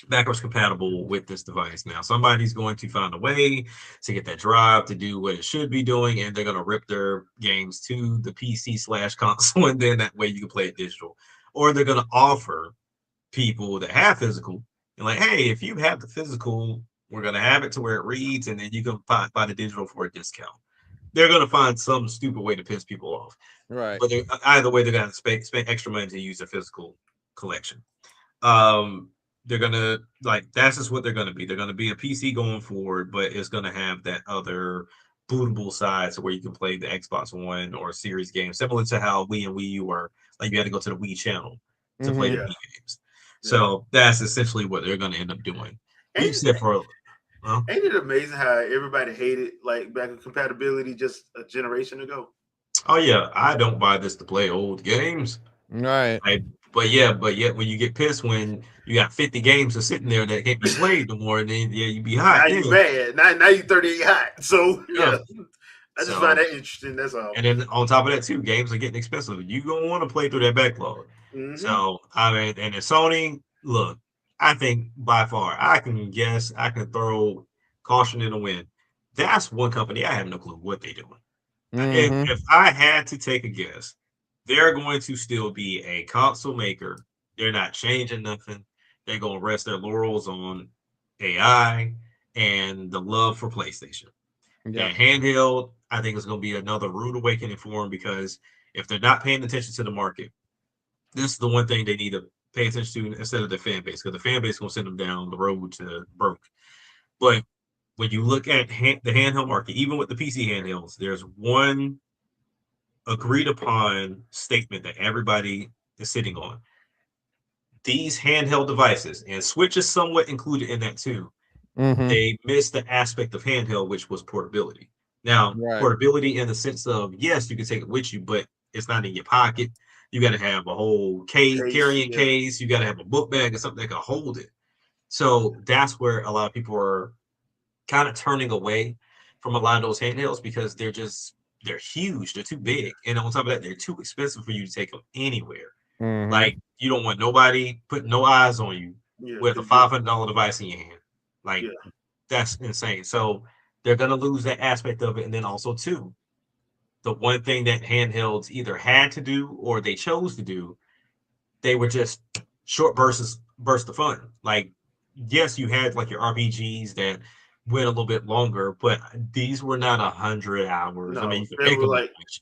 backwards compatible with this device. Now, somebody's going to find a way to get that drive to do what it should be doing, and they're going to rip their games to the PC/console, and then that way you can play it digital. Or they're going to offer people that have physical, and like, hey, if you have the physical, we're going to have it to where it reads, and then you can buy the digital for a discount. They're going to find some stupid way to piss people off. Right. But either way, they're going to spend extra money to use their physical collection. They're going to, that's just what they're going to be. They're going to be a PC going forward, but it's going to have that other bootable side, so where you can play the Xbox One or Series games, similar to how Wii and Wii U were. Like, you had to go to the Wii channel to play the Wii games. So that's essentially what they're going to end up doing. Ain't it amazing how everybody hated backward compatibility just a generation ago? Oh yeah, I don't buy this to play old games. Right. But yet when you get pissed when you got 50 games that's sitting there that can't be played no more, and then you be hot. Now you mad. Now you 38 hot. So I just find that interesting. That's all. And then on top of that too, games are getting expensive. You gonna want to play through that backlog. So I mean, and at Sony, look, I think by far, I can guess, I can throw caution in the wind. That's one company I have no clue what they're doing. Mm-hmm. If I had to take a guess, they're going to still be a console maker. They're not changing nothing. They're going to rest their laurels on AI and the love for PlayStation. Yep. And handheld, I think is going to be another rude awakening for them because if they're not paying attention to the market, this is the one thing they need to pay attention to instead of the fan base, because the fan base is going to send them down the road to broke. But when you look at the handheld market, even with the PC handhelds, there's one agreed upon statement that everybody is sitting on. These handheld devices, and Switch is somewhat included in that too, Mm-hmm. they missed the aspect of handheld, which was portability. Now, Right. portability in the sense of, yes, you can take it with you, but it's not in your pocket. You got to have a whole Case, carrying yeah, case. You got to have a book bag or something that can hold it. So that's where a lot of people are kind of turning away from a lot of those handhelds because they're huge, they're too yeah, big, and on top of that, they're too expensive for you to take them anywhere. Mm-hmm. Like you don't want nobody putting no eyes on you yeah, with a because you, $500 device in your hand. Like yeah, that's insane. So they're gonna lose that aspect of it, and then also too, the one thing that handhelds either had to do or they chose to do, they were just short bursts of fun. Like, yes, you had like your RPGs that went a little bit longer, but these were not 100 hours. I mean, no, you could make them that much.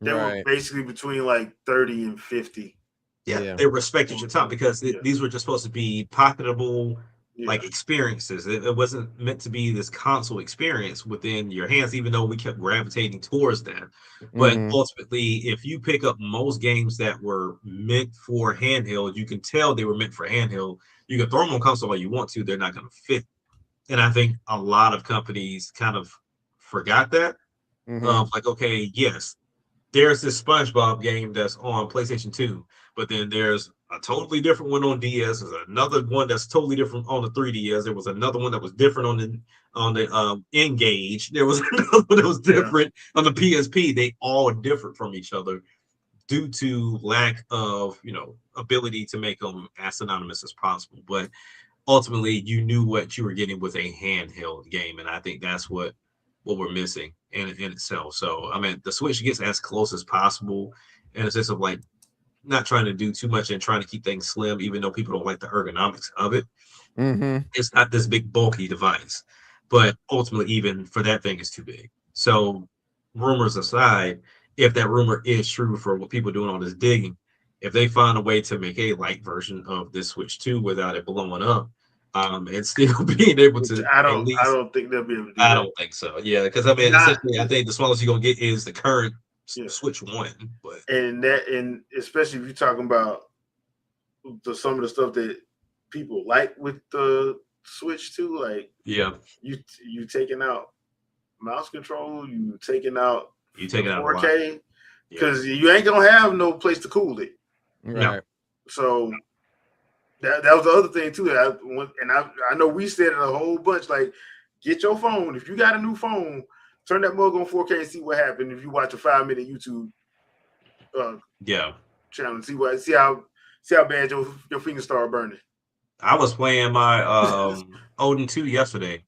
they were Right. basically between like 30 and 50. Yeah, Yeah. they respected your time because Yeah, these were just supposed to be pocketable, yeah, like experiences. It wasn't meant to be this console experience within your hands, even though we kept gravitating towards that. But Mm-hmm. ultimately, if you pick up most games that were meant for handheld, you can tell they were meant for handheld. You can throw them on console all you want to, they're not going to fit. And I think a lot of companies kind of forgot that. Mm-hmm. Of like, okay, yes, there's this SpongeBob game that's on PlayStation 2, but then there's a totally different one on DS. There's another one that's totally different on the 3DS. There was another one that was different on the Engage. There was another one that was yeah, different on the PSP. They all different from each other due to lack of ability to make them as synonymous as possible. But ultimately you knew what you were getting with a handheld game, and I think that's what we're missing in itself. So I mean, the Switch gets as close as possible in a sense of like not trying to do too much and trying to keep things slim, even though people don't like the ergonomics of it. Mm-hmm. It's not this big bulky device, but ultimately, even for that thing, is too big. So, rumors aside, if that rumor is true for what people are doing all this digging, if they find a way to make a light version of this Switch 2 without it blowing up, and still being able which to at I least, don't think they'll be able to do I that. don't think so. Yeah, because I mean, Not, essentially, I think the smallest you're gonna get is the current yeah, Switch 1. But and especially if you're talking about some of the stuff that people like with the Switch too, like yeah, you taking out mouse control, you taking out you the take it out a lot. 4K Yeah, because you ain't gonna have no place to cool it. no, Right. So that was the other thing too. I know we said it a whole bunch. Like, get your phone. If you got a new phone, turn that mug on 4K and see what happened. If you watch a 5-minute YouTube uh, yeah. channel, and see how bad your fingers start burning. I was playing my Odin 2 yesterday.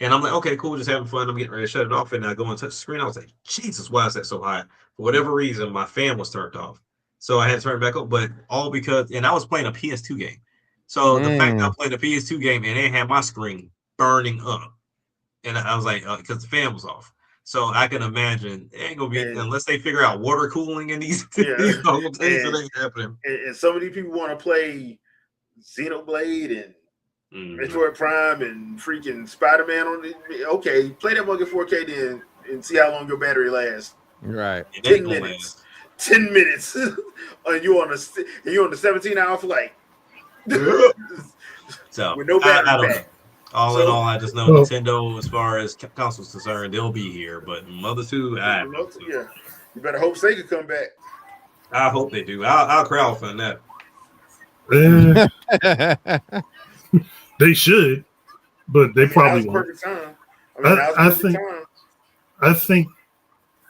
And I'm like, okay, cool, just having fun. I'm getting ready to shut it off, and I go and touch the screen. I was like, Jesus, why is that so hot? For whatever reason, my fan was turned off, so I had to turn it back on. But all because, and I was playing a PS2 game, so the fact that Mm. I played a PS2 game and it had my screen burning up, and I was like, because the fan was off. So I can imagine it ain't gonna be And unless they figure out water cooling in these yeah, these normal things that and ain't happening. and some of these people want to play Xenoblade and Mhm. Metroid Prime and freaking Spider-Man on it. Okay, play that mug in 4K then and see how long your battery lasts. Right. It ain't 10 gonna minutes. last. 10 minutes. and you're on the 17-hour flight So with no battery I don't know. pack. All in So all, I just know Well, Nintendo, as far as consoles concerned, they'll be here. But Mother Two, I have no clue. yeah, you better hope Sega come back. I hope they do. I'll crowdfund that. they should, but they I mean, probably now's the won't. perfect time. I mean, now's the I perfect think time. I think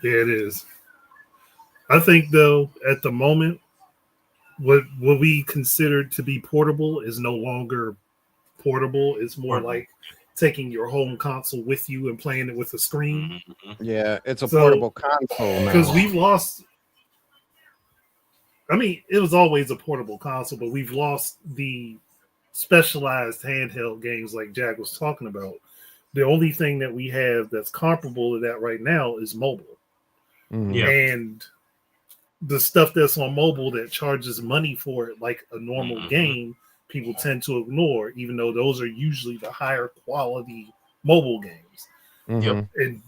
yeah, it is. I think though, at the moment, what we considered to be portable is no longer portable. It's more like taking your home console with you and playing it with a screen. Yeah, it's a portable console now. Because we've lost. I mean, it was always a portable console, but we've lost the specialized handheld games like Jack was talking about. The only thing that we have that's comparable to that right now is mobile. Yeah. And the stuff that's on mobile that charges money for it, like a normal game, people tend to ignore, even though those are usually the higher quality mobile games. Yep. And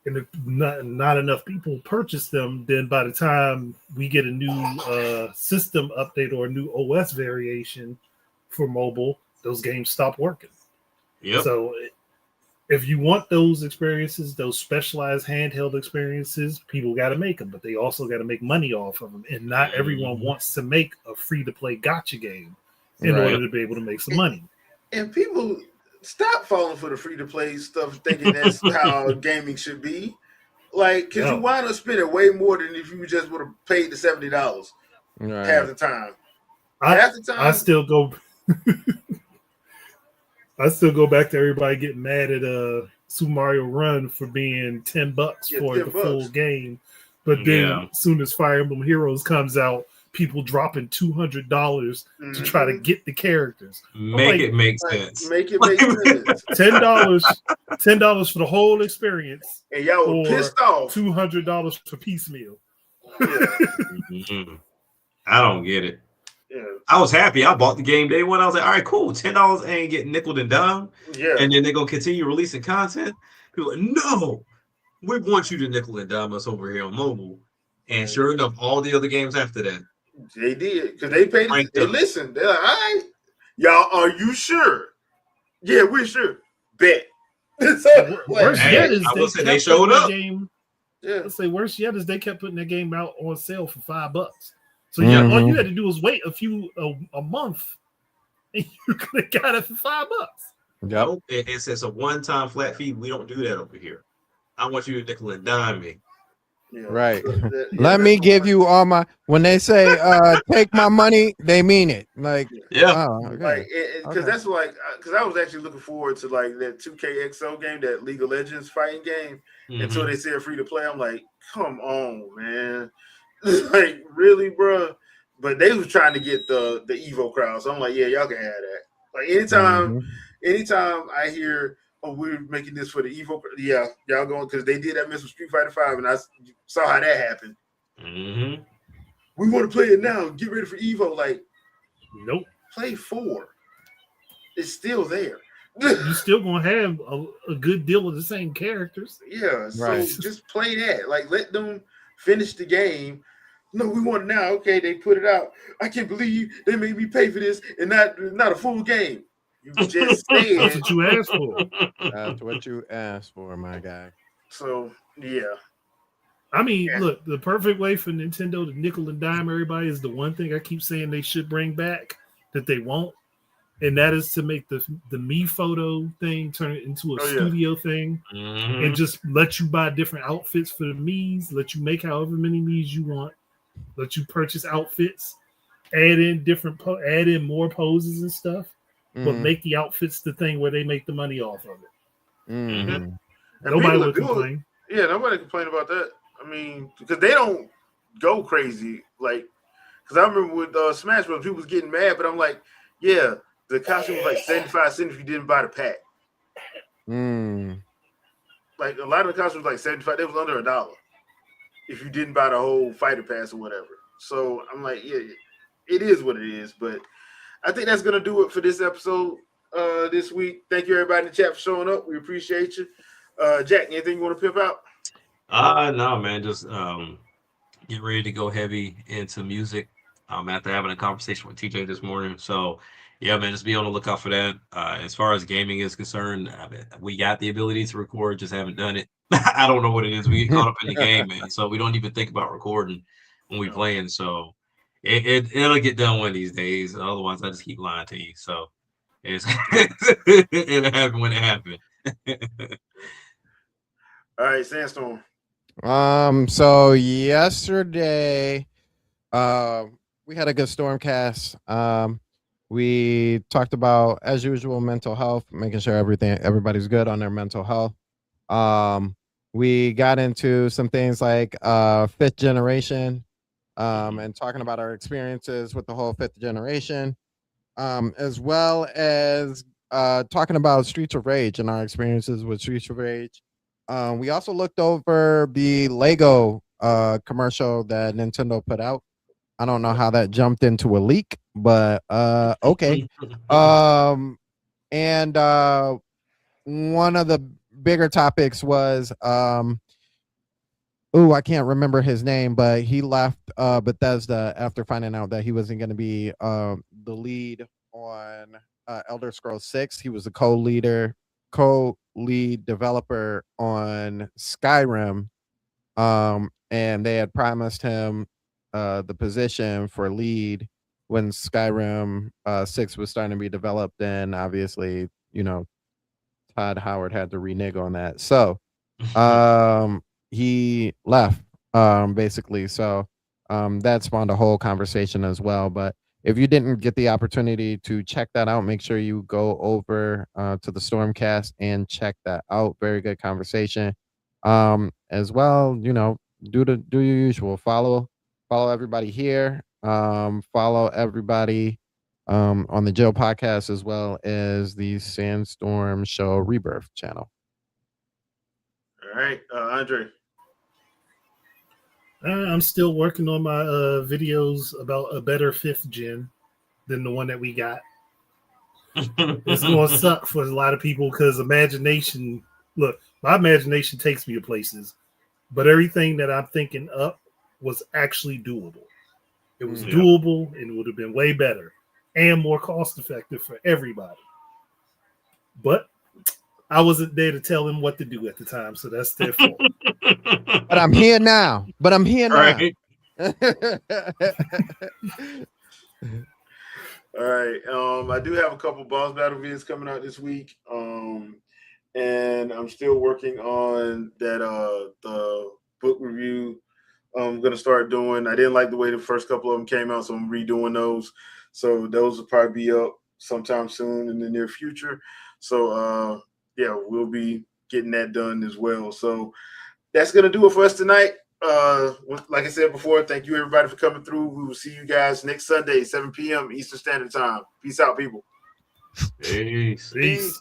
if not enough people purchase them, then by the time we get a new system update or a new OS variation for mobile, those games stop working. Yep. So if you want those experiences, those specialized handheld experiences, people got to make them, but they also got to make money off of them. And not everyone wants to make a free-to-play gotcha game in order to be able to make some money. And people stop falling for the free-to-play stuff, thinking that's how gaming should be. Like, because you wind up spending way more than if you just would have paid the $70 half the time. I still go. I still go back to everybody getting mad at Super Mario Run for being $10 for the full game, but then as soon as Fire Emblem Heroes comes out, people dropping $200 to try to get the characters. Make it make sense. Make it make sense. $10 for the whole experience, and y'all were pissed off. $200 for piecemeal. I don't get it. Yeah. I was happy. I bought the game day one. I was like, all right, cool. $10 ain't getting nickel and dime. Yeah. And then they're gonna continue releasing content. People are like, no, we want you to nickel and dime us over here on mobile. And sure enough, all the other games after that. They did. Because they paid they listened. They're like, all right. Y'all, are you sure? Yeah, we're sure. Bet. Worse yet is they showed up. Let's say worse yet is they kept putting their game out on sale for $5. So all you had to do was wait a month, and you could have got it for $5. Yep. It's a one-time flat fee. We don't do that over here. I want you to nickel and dime me. Yeah. Right. Let me give you all my. When they say take my money, they mean it. Like like because that's like because I was actually looking forward to like that 2KXO game, that League of Legends fighting game, until they said free to play. I'm like, come on, man. Like, really, bro? But they was trying to get the Evo crowd. So I'm like, yeah, y'all can have that. Like, anytime I hear, oh, we're making this for the Evo, yeah, y'all going, because they did that mess with Street Fighter 5, and I saw how that happened. We want to play it now. Get ready for Evo. Like, nope. Play 4. It's still there. You still gonna have a good deal of the same characters. Yeah, so just play that. Like, let them finish the game. No, we want it now. Okay, they put it out. I can't believe they made me pay for this and not a full game. You just said that's what you asked for. That's what you asked for, my guy. So yeah. I mean, look, the perfect way for Nintendo to nickel and dime everybody is the one thing I keep saying they should bring back that they won't, and that is to make the Me Photo thing turn it into a studio thing, and just let you buy different outfits for the Miis, let you make however many Miis you want, let you purchase outfits, add in more poses and stuff, but make the outfits the thing where they make the money off of it. Nobody would complain. Yeah, nobody complain about that. I mean, because they don't go crazy. Like, because I remember with Smash Bros, people was getting mad, but I'm like, yeah, the costume was like 75 cents if you didn't buy the pack. Like, a lot of the costumes was like 75. They was under $1 if you didn't buy the whole fighter pass or whatever. So I'm like, yeah, it is what it is. But I think that's gonna do it for this episode this week. Thank you everybody in the chat for showing up. We appreciate you. Jack, anything you want to pimp out? No, man. Just get ready to go heavy into music. After having a conversation with TJ this morning. So yeah, man, just be on the lookout for that. As far as gaming is concerned, we got the ability to record, just haven't done it. I don't know what it is. We get caught up in the game, man. So we don't even think about recording when we playing. So it'll get done one of these days. Otherwise, I just keep lying to you. So it'll happen when it happens. All right, Sandstorm. So yesterday, we had a good Stormcast. We talked about, as usual, mental health, making sure everybody's good on their mental health. We got into some things like fifth generation, and talking about our experiences with the whole fifth generation, as well as talking about Streets of Rage and our experiences with Streets of Rage. We also looked over the Lego commercial that Nintendo put out. I don't know how that jumped into a leak, but okay. And one of the bigger topics was I can't remember his name, but he left Bethesda after finding out that he wasn't going to be the lead on Elder Scrolls 6. He was the co-lead developer on Skyrim, and they had promised him the position for lead when Skyrim 6 was starting to be developed, and obviously, Todd Howard had to renege on that. So he left, basically. So that spawned a whole conversation as well. But if you didn't get the opportunity to check that out, make sure you go over to the Stormcast and check that out. Very good conversation. As well, do your usual. Follow everybody here. Follow everybody on the Joe podcast, as well as the Sandstorm Show Rebirth channel. All right, Andre. I'm still working on my videos about a better fifth gen than the one that we got. It's going to suck for a lot of people because imagination. Look, my imagination takes me to places, but everything that I'm thinking up was actually doable. It was doable, and it would have been way better and more cost effective for everybody. But I wasn't there to tell them what to do at the time, so that's their fault. But I'm here now. Right. All right. I do have a couple boss battle videos coming out this week. And I'm still working on that the book review I'm gonna start doing. I didn't like the way the first couple of them came out, so I'm redoing those. So those will probably be up sometime soon in the near future. So we'll be getting that done as well. So that's gonna do it for us tonight. Like I said before, thank you everybody for coming through. We will see you guys next Sunday, 7 p.m. Eastern Standard Time. Peace out, people. Peace. Peace.